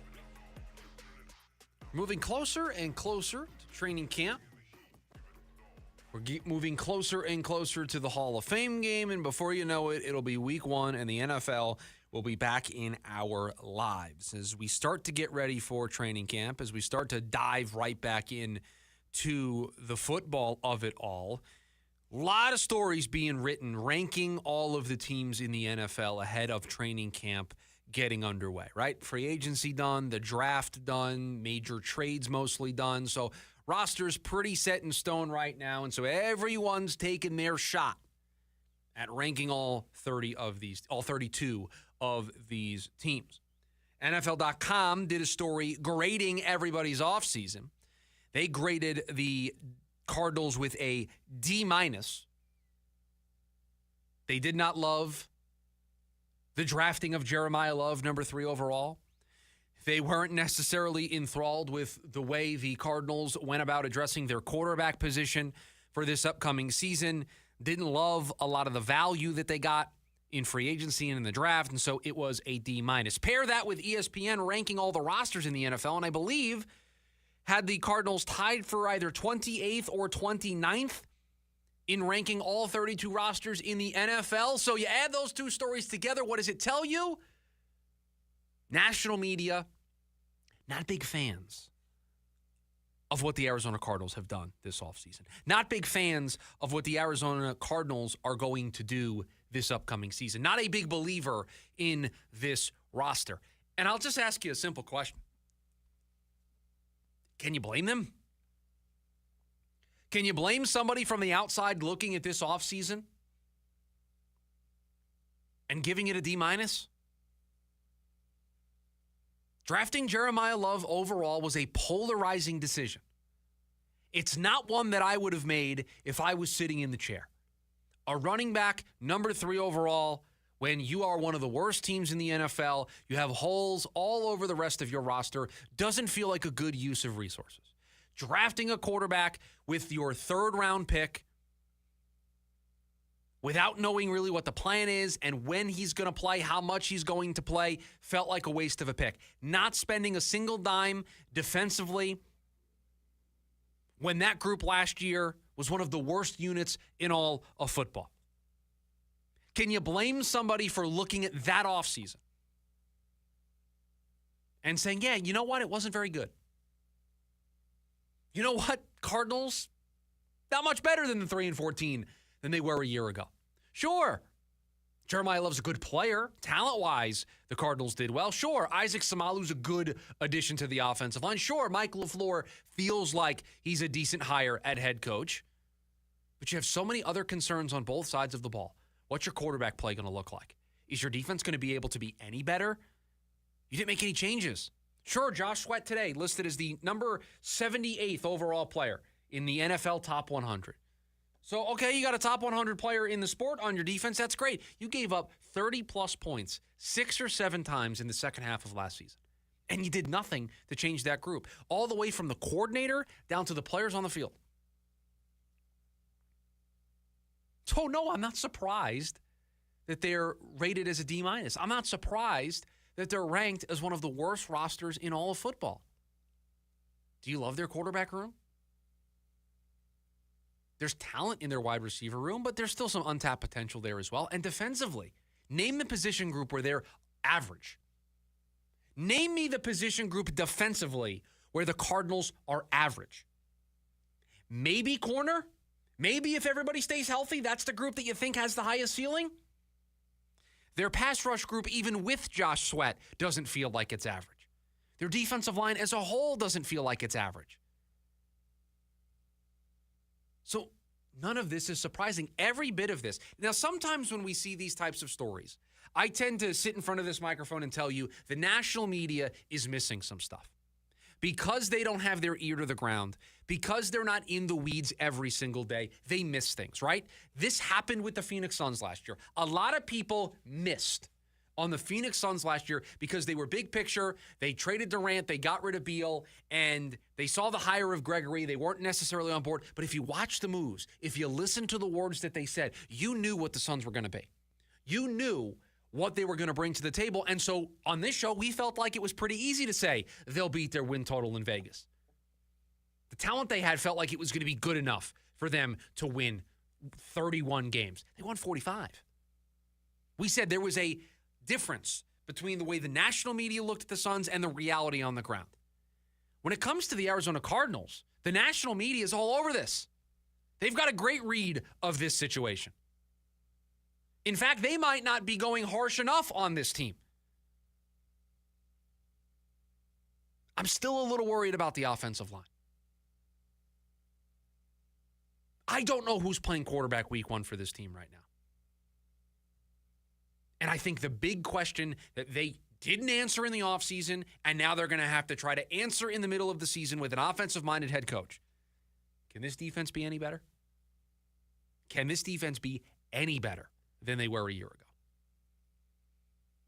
Moving closer and closer to training camp. We're moving closer and closer to the Hall of Fame game, and before you know it, it'll be week one, and the NFL will be back in our lives. As we start to get ready for training camp, as we start to dive right back in to the football of it all, a lot of stories being written ranking all of the teams in the NFL ahead of training camp getting underway, right? Free agency done, the draft done, major trades mostly done. So roster's pretty set in stone right now. And so everyone's taking their shot at ranking all 32 of these teams. NFL.com did a story grading everybody's offseason. They graded the Cardinals with a D-. They did not love the drafting of Jeremiah Love, number 3 overall. They weren't necessarily enthralled with the way the Cardinals went about addressing their quarterback position for this upcoming season. Didn't love a lot of the value that they got in free agency and in the draft, and so it was a D-. Pair that with ESPN ranking all the rosters in the NFL, and I believe had the Cardinals tied for either 28th or 29th in ranking all 32 rosters in the NFL. So you add those two stories together, what does it tell you? National media, not big fans of what the Arizona Cardinals have done this offseason. Not big fans of what the Arizona Cardinals are going to do this upcoming season. Not a big believer in this roster. And I'll just ask you a simple question. Can you blame them? Can you blame somebody from the outside looking at this offseason and giving it a D-? Drafting Jeremiah Love overall was a polarizing decision. It's not one that I would have made if I was sitting in the chair. A running back, number 3 overall, when you are one of the worst teams in the NFL, you have holes all over the rest of your roster, doesn't feel like a good use of resources. Drafting a quarterback with your 3rd-round pick without knowing really what the plan is and when he's going to play, how much he's going to play, felt like a waste of a pick. Not spending a single dime defensively when that group last year was one of the worst units in all of football. Can you blame somebody for looking at that offseason and saying, yeah, you know what? It wasn't very good. You know what? Cardinals, not much better than the 3-14 than they were a year ago. Sure. Jeremiah Love's a good player. Talent-wise, the Cardinals did well. Sure, Isaac Samalu's a good addition to the offensive line. Sure, Mike LaFleur feels like he's a decent hire at head coach. But you have so many other concerns on both sides of the ball. What's your quarterback play going to look like? Is your defense going to be able to be any better? You didn't make any changes. Sure, Josh Sweat today listed as the number 78th overall player in the NFL Top 100. So, okay, you got a top 100 player in the sport on your defense. That's great. You gave up 30-plus points 6 or 7 times in the second half of last season. And you did nothing to change that group, all the way from the coordinator down to the players on the field. So, no, I'm not surprised that they're rated as a D-. I'm not surprised that they're ranked as one of the worst rosters in all of football. Do you love their quarterback room? There's talent in their wide receiver room, but there's still some untapped potential there as well. And defensively, name the position group where they're average. Name me the position group defensively where the Cardinals are average. Maybe corner? Maybe if everybody stays healthy, that's the group that you think has the highest ceiling? Their pass rush group, even with Josh Sweat, doesn't feel like it's average. Their defensive line as a whole doesn't feel like it's average. So none of this is surprising. Every bit of this. Now, sometimes when we see these types of stories, I tend to sit in front of this microphone and tell you the national media is missing some stuff. Because they don't have their ear to the ground, because they're not in the weeds every single day, they miss things, right? This happened with the Phoenix Suns last year. A lot of people missed on the Phoenix Suns last year because they were big picture. They traded Durant, they got rid of Beal, and they saw the hire of Gregory. They weren't necessarily on board. But if you watch the moves, if you listen to the words that they said, you knew what the Suns were going to be. You knew what they were going to bring to the table. And so on this show, we felt like it was pretty easy to say they'll beat their win total in Vegas. The talent they had felt like it was going to be good enough for them to win 31 games. They won 45. We said there was a difference between the way the national media looked at the Suns and the reality on the ground. When it comes to the Arizona Cardinals, the national media is all over this. They've got a great read of this situation. In fact, they might not be going harsh enough on this team. I'm still a little worried about the offensive line. I don't know who's playing quarterback week 1 for this team right now. And I think the big question that they didn't answer in the offseason, and now they're going to have to try to answer in the middle of the season with an offensive-minded head coach. Can this defense be any better? Can this defense be any better than they were a year ago?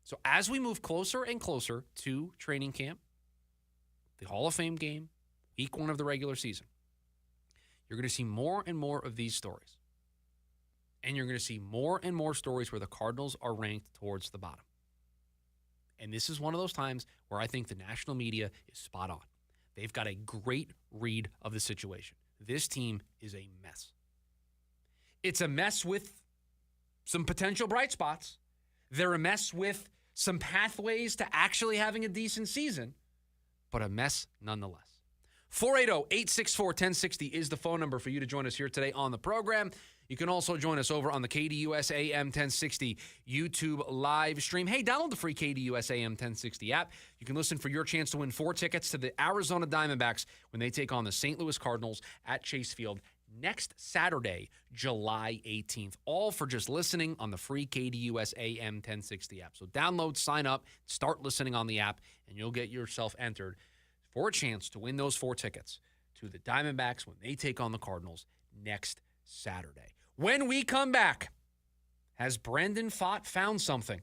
So as we move closer and closer to training camp, the Hall of Fame game, week 1 of the regular season, you're going to see more and more of these stories. And you're going to see more and more stories where the Cardinals are ranked towards the bottom. And this is one of those times where I think the national media is spot on. They've got a great read of the situation. This team is a mess. It's a mess with some potential bright spots. They're a mess with some pathways to actually having a decent season, but a mess nonetheless. 480-864-1060 is the phone number for you to join us here today on the program. You can also join us over on the KDUS AM 1060 YouTube live stream. Hey, download the free KDUS AM 1060 app. You can listen for your chance to win 4 tickets to the Arizona Diamondbacks when they take on the St. Louis Cardinals at Chase Field next Saturday, July 18th. All for just listening on the free KDUS AM 1060 app. So download, sign up, start listening on the app, and you'll get yourself entered for a chance to win those 4 tickets to the Diamondbacks when they take on the Cardinals next Saturday. When we come back, has Brandon Pfaadt found something?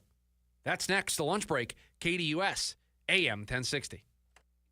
That's next, the lunch break, KDUS AM 1060.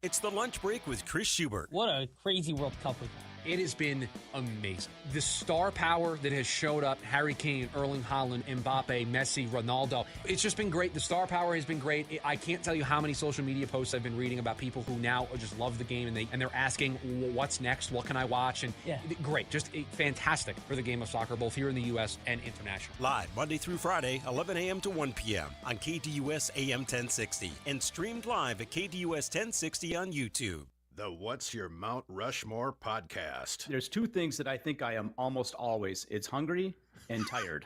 It's the lunch break with Chris Schubert. What a crazy World Cup we've had. It has been amazing. The star power that has showed up, Harry Kane, Erling Haaland, Mbappe, Messi, Ronaldo. It's just been great. The star power has been great. I can't tell you how many social media posts I've been reading about people who now just love the game and they're asking, what's next? What can I watch? And yeah, great. Just fantastic for the game of soccer, both here in the U.S. and international. Live Monday through Friday, 11 a.m. to 1 p.m. on KDUS AM 1060 and streamed live at KDUS 1060 on YouTube. The What's Your Mount Rushmore podcast. There's 2 things that I think I am almost always. It's hungry and tired.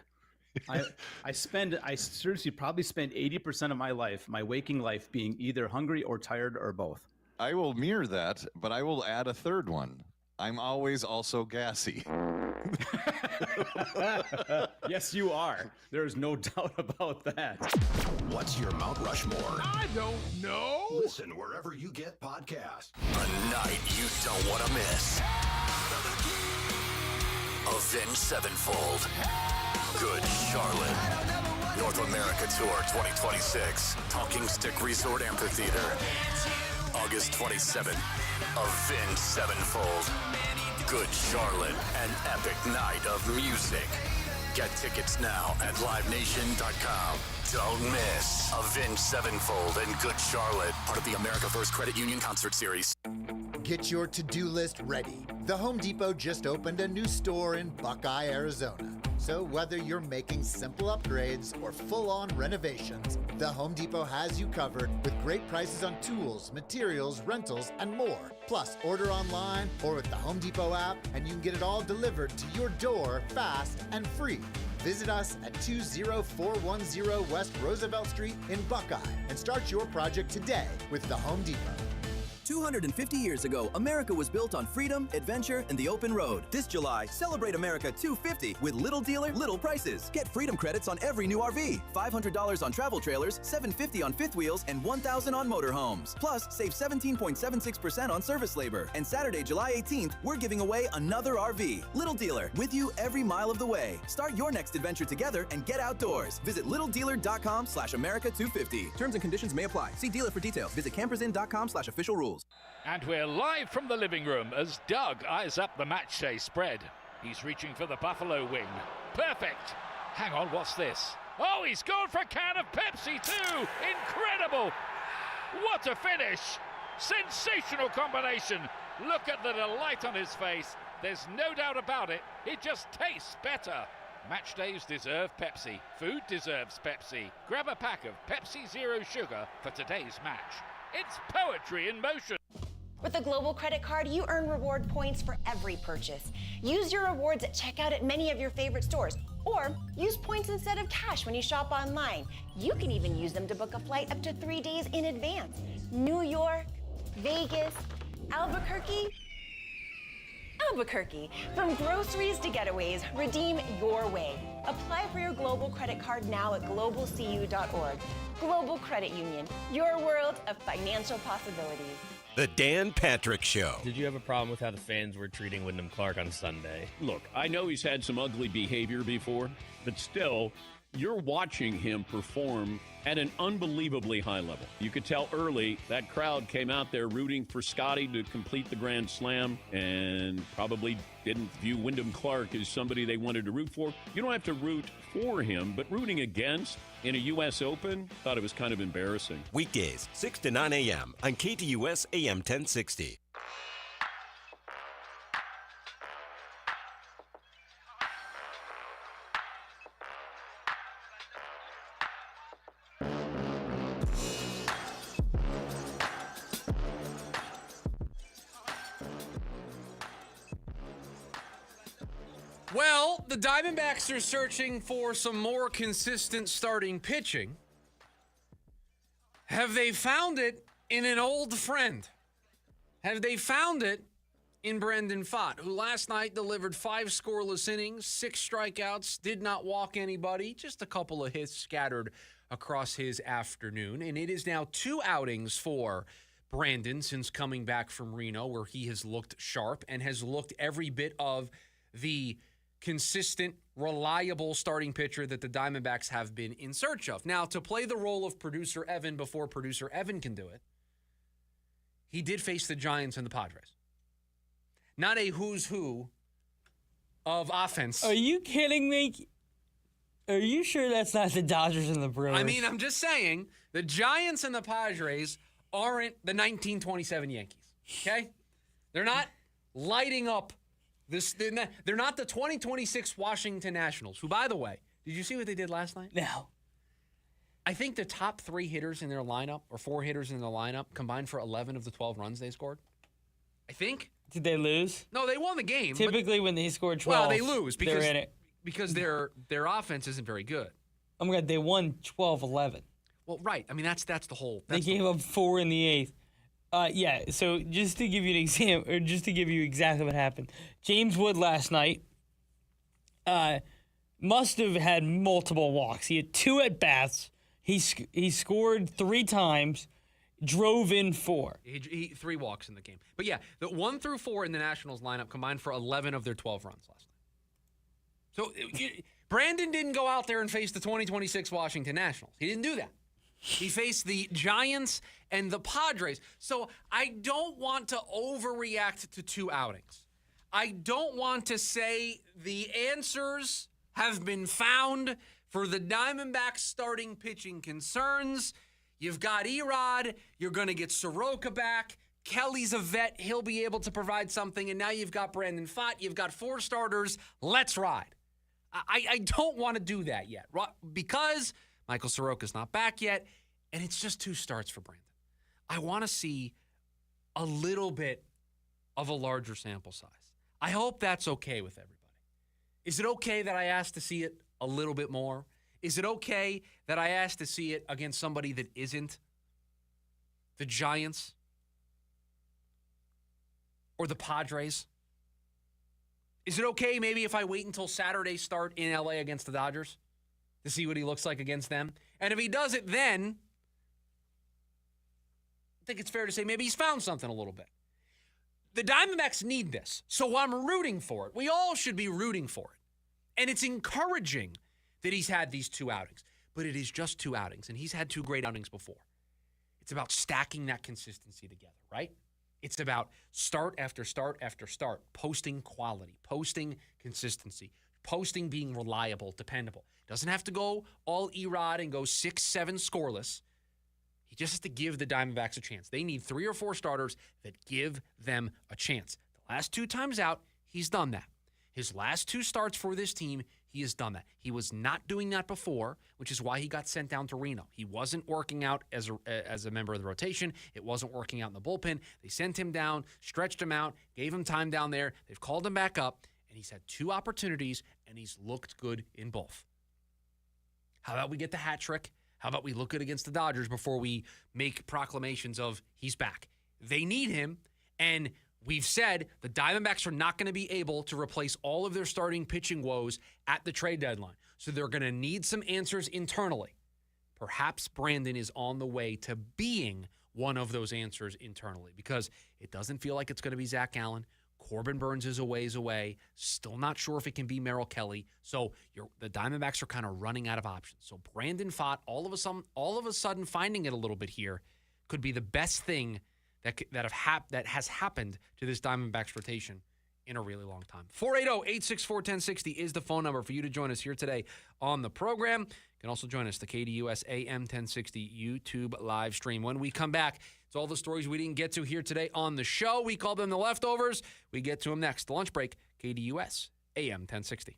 I seriously probably spend 80% of my life, my waking life, being either hungry or tired or both. I will mirror that, but I will add a third one. I'm always also gassy. Yes, you are. There's no doubt about that. What's your Mount Rushmore? I don't know. Listen wherever you get podcasts. A night you don't want to miss. Avenged Sevenfold. Good Charlotte. North America Tour 2026. Talking Stick Resort Amphitheater. August 27th. Avenged Sevenfold. Good Charlotte. An epic night of music. Get tickets now at livenation.com. Don't miss Avenged Sevenfold and Good Charlotte, part of the America First Credit Union Concert Series. Get your to-do list ready. The Home Depot just opened a new store in Buckeye, Arizona. So whether you're making simple upgrades or full-on renovations, the Home Depot has you covered with great prices on tools, materials, rentals, and more. Plus, order online or with the Home Depot app, and you can get it all delivered to your door fast and free. Visit us at 20410 West Roosevelt Street in Buckeye and start your project today with the Home Depot. 250 years ago, America was built on freedom, adventure, and the open road. This July, celebrate America 250 with Little Dealer, Little Prices. Get freedom credits on every new RV, $500 on travel trailers, $750 on fifth wheels, and $1,000 on motorhomes. Plus, save 17.76% on service labor. And Saturday, July 18th, we're giving away another RV. Little Dealer, with you every mile of the way. Start your next adventure together and get outdoors. Visit littledealer.com/America250. Terms and conditions may apply. See dealer for details. Visit campersin.com/official rules. And we're live from the living room as Doug eyes up the match day spread. He's reaching for the buffalo wing. Perfect. Hang on, what's this? Oh, he's gone for a can of Pepsi too. Incredible. What a finish. Sensational combination. Look at the delight on his face. There's no doubt about it. It just tastes better. Match days deserve Pepsi. Food deserves Pepsi. Grab a pack of Pepsi Zero Sugar for today's match. It's poetry in motion. With a Global Credit Card, you earn reward points for every purchase. Use your rewards at checkout at many of your favorite stores, or use points instead of cash when you shop online. You can even use them to book a flight up to 3 days in advance. New York, Vegas, Albuquerque. From groceries to getaways, redeem your way. Apply for your Global Credit Card now at globalcu.org. Global Credit Union, your world of financial possibilities. The Dan Patrick Show. Did you have a problem with how the fans were treating Wyndham Clark on Sunday? Look, I know he's had some ugly behavior before, but still, you're watching him perform at an unbelievably high level. You could tell early that crowd came out there rooting for Scotty to complete the Grand Slam and probably didn't view Wyndham Clark as somebody they wanted to root for. You don't have to root for him, but rooting against in a U.S. Open, thought it was kind of embarrassing. Weekdays, 6 to 9 a.m. on KDUS AM 1060. Well, the Diamondbacks are searching for some more consistent starting pitching. Have they found it in an old friend? Have they found it in Brendan Pfaadt, who last night delivered 5 scoreless innings, 6 strikeouts, did not walk anybody, just a couple of hits scattered across his afternoon. And it is now 2 outings for Brandon since coming back from Reno, where he has looked sharp and has looked every bit of the consistent, reliable starting pitcher that the Diamondbacks have been in search of. Now, to play the role of Producer Evan before Producer Evan can do it, he did face the Giants and the Padres. Not a who's who of offense. Are you kidding me? Are you sure that's not the Dodgers and the Brewers? I mean, I'm just saying, the Giants and the Padres aren't the 1927 Yankees, okay? They're not lighting up this. They're not the 2026 Washington Nationals, who, by the way, did you see what they did last night? No. I think the top 3 hitters in their lineup, or 4 hitters in their lineup, combined for 11 of the 12 runs they scored. I think. Did they lose? No, they won the game. Typically, when they score 12, well, they lose because they're in it. because their offense isn't very good. Oh my God, they won 12-11. Well, right. I mean, that's the whole. They gave up 4 in the 8th. Yeah. So just to give you an example, or just to give you exactly what happened, James Wood last night must have had multiple walks. He had 2 at bats. He scored 3 times, drove in 4. He 3 walks in the game. But yeah, the 1 through 4 in the Nationals lineup combined for 11 of their 12 runs last night. So Brandon didn't go out there and face the 2026 Washington Nationals. He didn't do that. He faced the Giants and the Padres. So I don't want to overreact to 2 outings. I don't want to say the answers have been found for the Diamondbacks starting pitching concerns. You've got Erod. You're going to get Soroka back. Kelly's a vet. He'll be able to provide something. And now you've got Brandon Pfaadt. You've got 4 starters. Let's ride. I don't want to do that yet because Michael Soroka's not back yet, and it's just 2 starts for Brandon. I want to see a little bit of a larger sample size. I hope that's okay with everybody. Is it okay that I asked to see it a little bit more? Is it okay that I asked to see it against somebody that isn't the Giants or the Padres? Is it okay maybe if I wait until Saturday's start in LA against the Dodgers to see what he looks like against them? And if he does it then, I think it's fair to say maybe he's found something a little bit. The Diamondbacks need this, so I'm rooting for it. We all should be rooting for it. And it's encouraging that he's had these 2 outings. But it is just 2 outings, and he's had 2 great outings before. It's about stacking that consistency together, right? It's about start after start after start, posting quality, posting consistency, posting being reliable, dependable. Doesn't have to go all Erod and go 6-7 scoreless. He just has to give the Diamondbacks a chance. They need 3 or 4 starters that give them a chance. The last 2 times out, he's done that. His last 2 starts for this team, he has done that. He was not doing that before, which is why he got sent down to Reno. He wasn't working out as a member of the rotation. It wasn't working out in the bullpen. They sent him down, stretched him out, gave him time down there. They've called him back up, and he's had 2 opportunities, and he's looked good in both. How about we get the hat trick? How about we look good against the Dodgers before we make proclamations of he's back? They need him, and we've said the Diamondbacks are not going to be able to replace all of their starting pitching woes at the trade deadline. So they're going to need some answers internally. Perhaps Brandon is on the way to being one of those answers internally because it doesn't feel like it's going to be Zach Allen. Corbin Burns is a ways away. Still not sure if it can be Merrill Kelly. So the Diamondbacks are kind of running out of options. So Brandon Pfaadt, all of a sudden finding it a little bit here could be the best thing that has happened to this Diamondbacks rotation in a really long time. 480-864-1060 is the phone number for you to join us here today on the program. You can also join us, the KDUS AM 1060 YouTube live stream. When we come back, it's all the stories we didn't get to here today on the show. We call them the leftovers. We get to them next. The lunch break, KDUS AM 1060.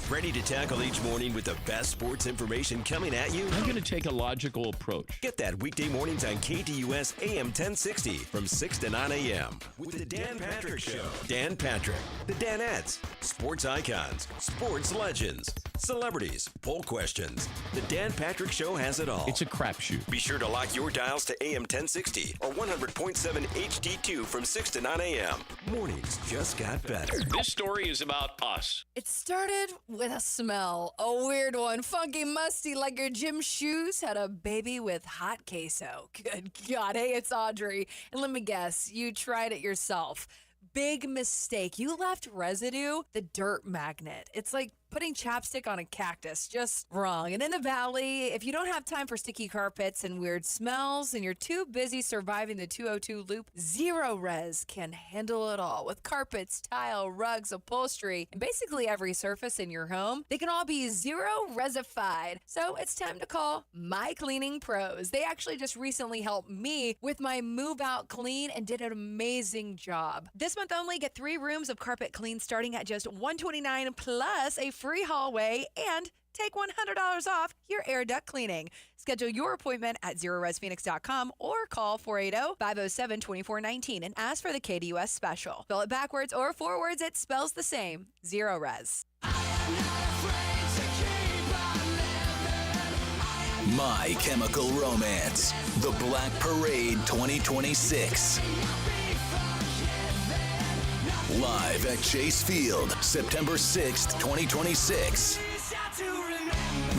Ready to tackle each morning with the best sports information coming at you? I'm going to take a logical approach. Get that weekday mornings on KDUS AM 1060 from 6 to 9 a.m. with the Dan Patrick Show. Dan Patrick, the Danettes, sports icons, sports legends, celebrities, poll questions. The Dan Patrick Show has it all. It's a crapshoot. Be sure to lock your dials to AM 1060 or 100.7 HD2 from 6 to 9 a.m. Mornings just got better. This story is about us. It started with a smell, a weird one, funky, musty, like your gym shoes had a baby with hot queso. Good God, hey, it's Audrey. And let me guess, you tried it yourself. Big mistake. You left residue, the dirt magnet. It's like putting chapstick on a cactus, just wrong. And in the Valley, if you don't have time for sticky carpets and weird smells and you're too busy surviving the 202 loop, Zero Res can handle it all. With carpets, tile, rugs, upholstery, and basically every surface in your home, they can all be Zero Resified. So it's time to call My Cleaning Pros. They actually just recently helped me with my move out clean and did an amazing job. This month only, get 3 rooms of carpet clean starting at just $129 plus a free hallway and take $100 off your air duct cleaning. Schedule your appointment at ZeroResPhoenix.com or call 480-507-2419 and ask for the KDUS special. Spell it backwards or forwards, it spells the same. Zero Res. My Chemical Romance, The Black Parade 2026. Live at Chase Field, September 6th, 2026.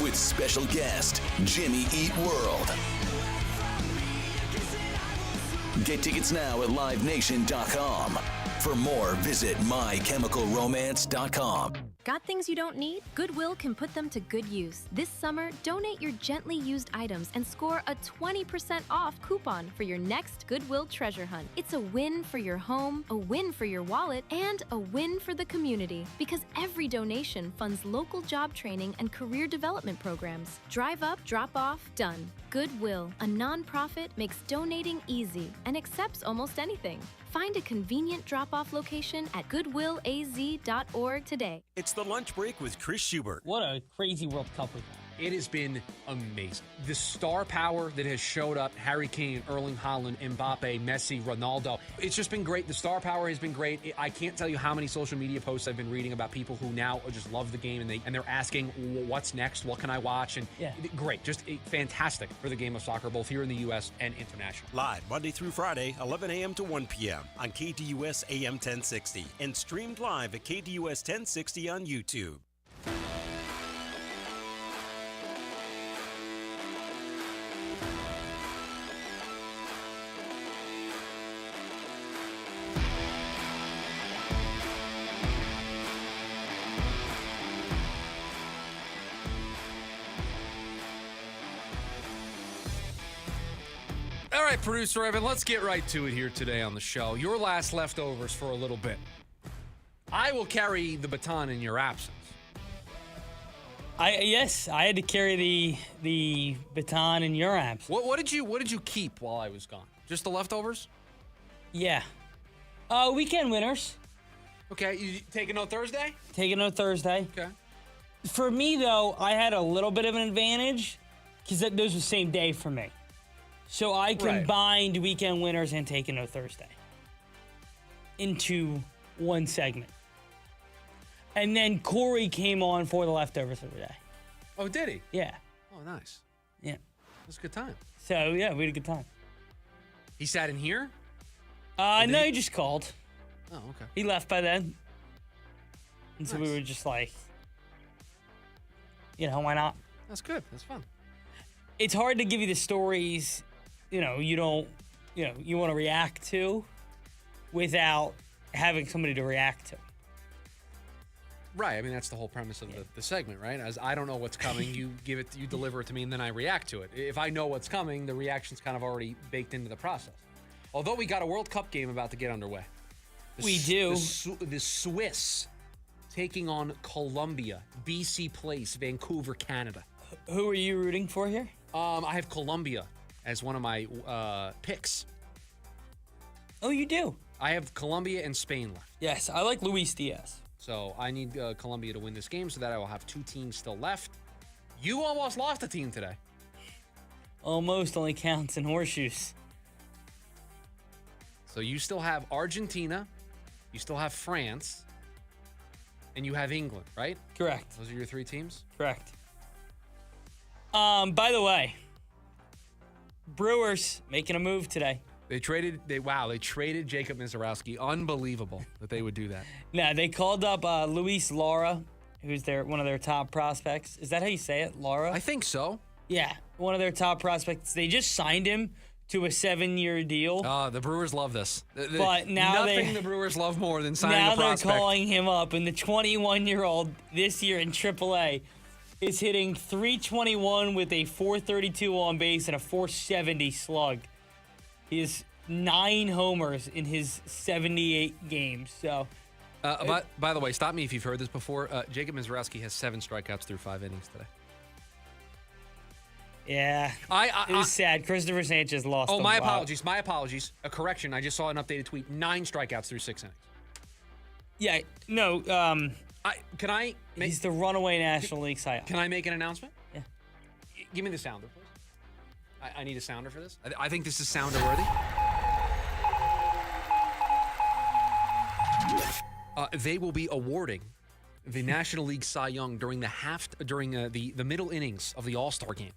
With special guest, Jimmy Eat World. Get tickets now at livenation.com. For more, visit mychemicalromance.com. Got things you don't need? Goodwill can put them to good use. This summer, donate your gently used items and score a 20% off coupon for your next Goodwill treasure hunt. It's a win for your home, a win for your wallet, and a win for the community. Because every donation funds local job training and career development programs. Drive up, drop off, done. Goodwill, a nonprofit, makes donating easy and accepts almost anything. Find a convenient drop-off location at goodwillaz.org today. It's the lunch break with Chris Schubert. What a crazy World Cup we've had. It has been amazing. The star power that has showed up, Harry Kane, Erling Haaland, Mbappe, Messi, Ronaldo. It's just been great. The star power has been great. I can't tell you how many social media posts I've been reading about people who now just love the game and they're asking, what's next? What can I watch? And great. Just fantastic for the game of soccer, both here in the U.S. and international. Live Monday through Friday, 11 a.m. to 1 p.m. on KDUS AM 1060 and streamed live at KDUS 1060 on YouTube. All right, Producer Evan, let's get right to it here today on the show. Your last leftovers for a little bit. I will carry the baton in your absence. Yes, I had to carry the baton in your absence. What did you keep while I was gone? Just the leftovers? Yeah. Weekend winners. Okay, you taking no Thursday? Taking no Thursday. Okay. For me, though, I had a little bit of an advantage because those were the same day for me. So I combined weekend winners and Taking No Thursday into one segment. And then Corey came on for the leftovers of the day. Oh, did he? Yeah. Oh, nice. Yeah. It was a good time. So, yeah, we had a good time. He sat in here? No, he just called. Oh, okay. He left by then. And so Nice. we were just like, why not? That's good. That's fun. It's hard to give you the stories, you want to react to without having somebody to react to. Right. I mean, that's the whole premise of the segment, right? As I don't know what's coming, you deliver it to me, and then I react to it. If I know what's coming, the reaction's kind of already baked into the process. Although we got a World Cup game about to get underway. We do. The Swiss taking on Colombia, BC Place, Vancouver, Canada. Who are you rooting for here? I have Colombia as one of my picks. Oh, you do? I have Colombia and Spain left. Yes, I like Luis Diaz. So I need Colombia to win this game so that I will have two teams still left. You almost lost a team today. Almost only counts in horseshoes. So you still have Argentina, you still have France, and you have England, right? Correct. Those are your three teams? Correct. By the way, Brewers making a move today. They traded Jacob Mizorowski. Unbelievable that they would do that. No, they called up Luis Lara, who's one of their top prospects. Is that how you say it, Lara? I think so. Yeah, one of their top prospects. They just signed him to a 7-year deal. The Brewers love this. But now nothing the Brewers love more than signing a prospect. Now they're calling him up, and the 21-year-old this year in AAA is hitting .321 with a .432 on base and a .470 slug. He has 9 homers in his 78 games. So, by the way, stop me if you've heard this before. Jacob Mizorowski has 7 strikeouts through 5 innings today. Yeah, it was sad. Christopher Sanchez lost. Oh, my apologies. My apologies. A correction. I just saw an updated tweet. 9 strikeouts through 6 innings. Yeah, no. He's the runaway National League Cy Young. Can I make an announcement? Yeah. Give me the sounder, please. I need a sounder for this. I think this is sounder worthy. They will be awarding the National League Cy Young during the middle innings of the All-Star game.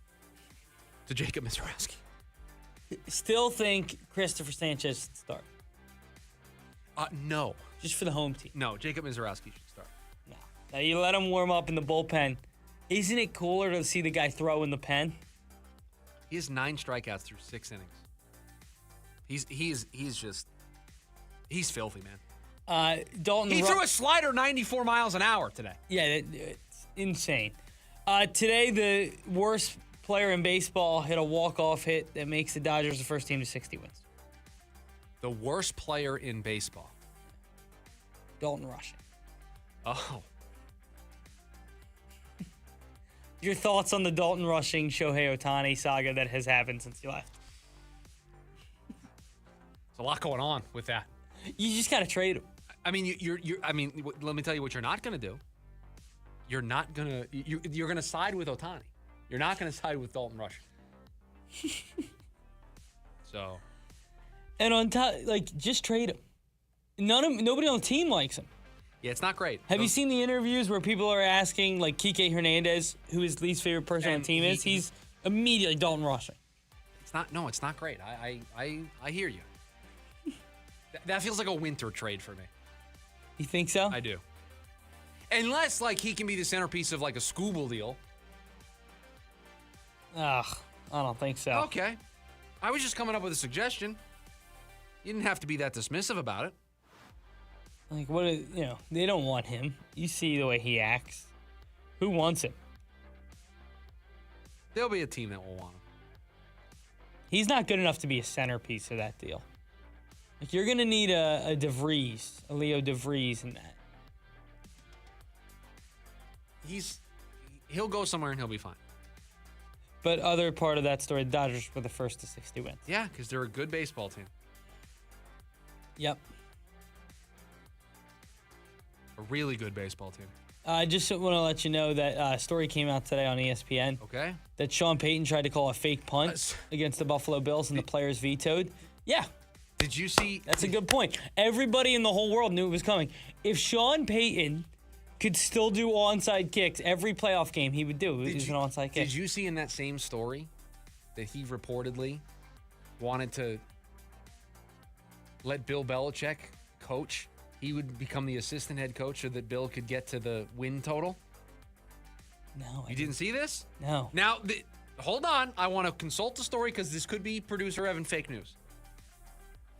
to Jacob Mizorowski. Still think Christopher Sanchez should start. No. Just for the home team. No, Jacob Mizorowski should start. No. Now you let him warm up in the bullpen. Isn't it cooler to see the guy throw in the pen? He has 9 strikeouts through 6 innings. He's filthy, man. Dalton. He threw a slider 94 miles an hour today. Yeah, it's insane. Today, the worst player in baseball hit a walk-off hit that makes the Dodgers the first team to 60 wins. The worst player in baseball. Dalton Rushing. Oh. Your thoughts on the Dalton Rushing Shohei Ohtani saga that has happened since you left? There's a lot going on with that. You just got to trade him. I mean, let me tell you what you're not going to do. You're not going to you're going to side with Ohtani. You're not going to side with Dalton Rushing. So, and on top, just trade him. Nobody on the team likes him. Yeah, it's not great. Have you seen the interviews where people are asking, like Kike Hernandez, who his least favorite person on the team is? He's immediately Dalton Rushing. It's not great. I hear you. That feels like a winter trade for me. You think so? I do. Unless he can be the centerpiece of a Skubal deal. Ugh, I don't think so. Okay. I was just coming up with a suggestion. You didn't have to be that dismissive about it. They don't want him. You see the way he acts. Who wants him? There'll be a team that will want him. He's not good enough to be a centerpiece of that deal. You're going to need a DeVries, a Leo DeVries in that. He'll go somewhere and he'll be fine. But other part of that story, the Dodgers were the first to 60 wins. Yeah, because they're a good baseball team. Yep. A really good baseball team. I just want to let you know that story came out today on ESPN. Okay. That Sean Payton tried to call a fake punt against the Buffalo Bills and the players vetoed. Yeah. Did you see? That's a good point. Everybody in the whole world knew it was coming. If Sean Payton could still do onside kicks every playoff game, he would do. It was an onside kick. Did you see in that same story that he reportedly wanted to let Bill Belichick coach? He would become the assistant head coach so that Bill could get to the win total? No. You didn't see this? No. Now, hold on. I want to consult the story because this could be producer Evan fake news.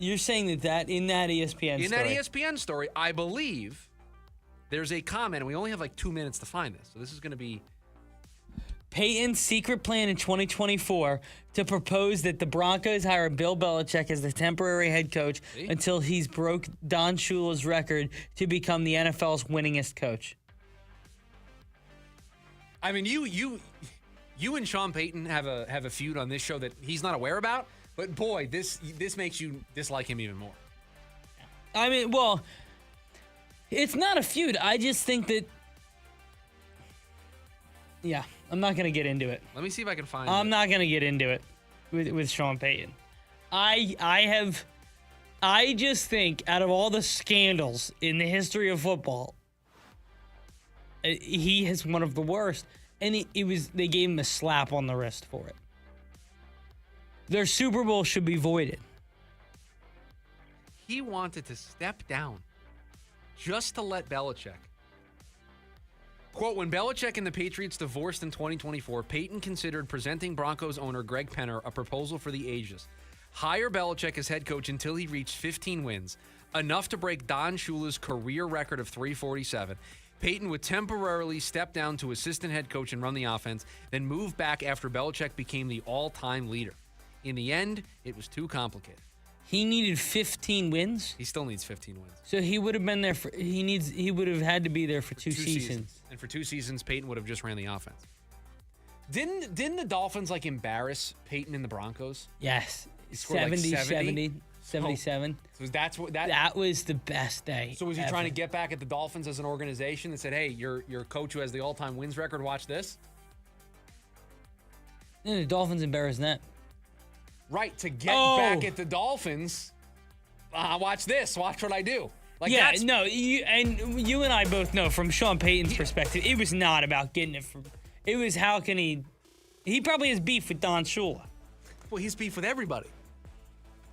You're saying that in that ESPN story. In that ESPN story, I believe there's a comment, and we only have 2 minutes to find this. So this is going to be Peyton's secret plan in 2024 to propose that the Broncos hire Bill Belichick as the temporary head coach until he's broke Don Shula's record to become the NFL's winningest coach. I mean, you and Sean Payton have a feud on this show that he's not aware about, but boy, this makes you dislike him even more. I mean, well, it's not a feud. I just think that, yeah, I'm not going to get into it. Let me see if I can find I'm not going to get into it with Sean Payton. I just think out of all the scandals in the history of football, he has one of the worst. And they gave him a slap on the wrist for it. Their Super Bowl should be voided. He wanted to step down just to let Belichick. Quote, when Belichick and the Patriots divorced in 2024, Payton considered presenting Broncos owner Greg Penner a proposal for the ages. Hire Belichick as head coach until he reached 15 wins, enough to break Don Shula's career record of 347. Payton would temporarily step down to assistant head coach and run the offense, then move back after Belichick became the all-time leader. In the end, it was too complicated. He needed 15 wins? He still needs 15 wins. So he would have been there for he would have had to be there for two seasons. And for 2 seasons, Payton would have just ran the offense. Didn't the Dolphins embarrass Payton and the Broncos? Yes. He scored 77. So that was the best day. So was he trying to get back at the Dolphins as an organization that said, "Hey, you're a coach who has the all-time wins record. Watch this." Yeah, the Dolphins embarrassed them. Right, to get back at the Dolphins. Watch this. Watch what I do. You and I both know from Sean Payton's perspective, it was not about getting it from. It was how can he He probably has beef with Don Shula. Well, he's beef with everybody.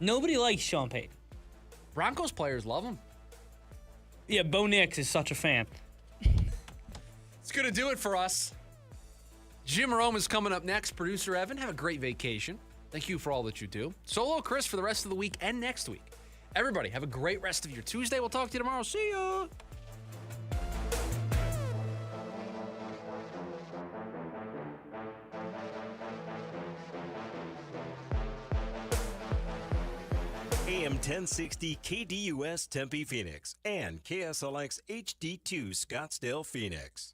Nobody likes Sean Payton. Broncos players love him. Yeah, Bo Nix is such a fan. It's going to do it for us. Jim Rome is coming up next. Producer Evan, have a great vacation. Thank you for all that you do. Solo Chris for the rest of the week and next week. Everybody, have a great rest of your Tuesday. We'll talk to you tomorrow. See ya. AM 1060 KDUS Tempe Phoenix and KSLX HD2 Scottsdale Phoenix.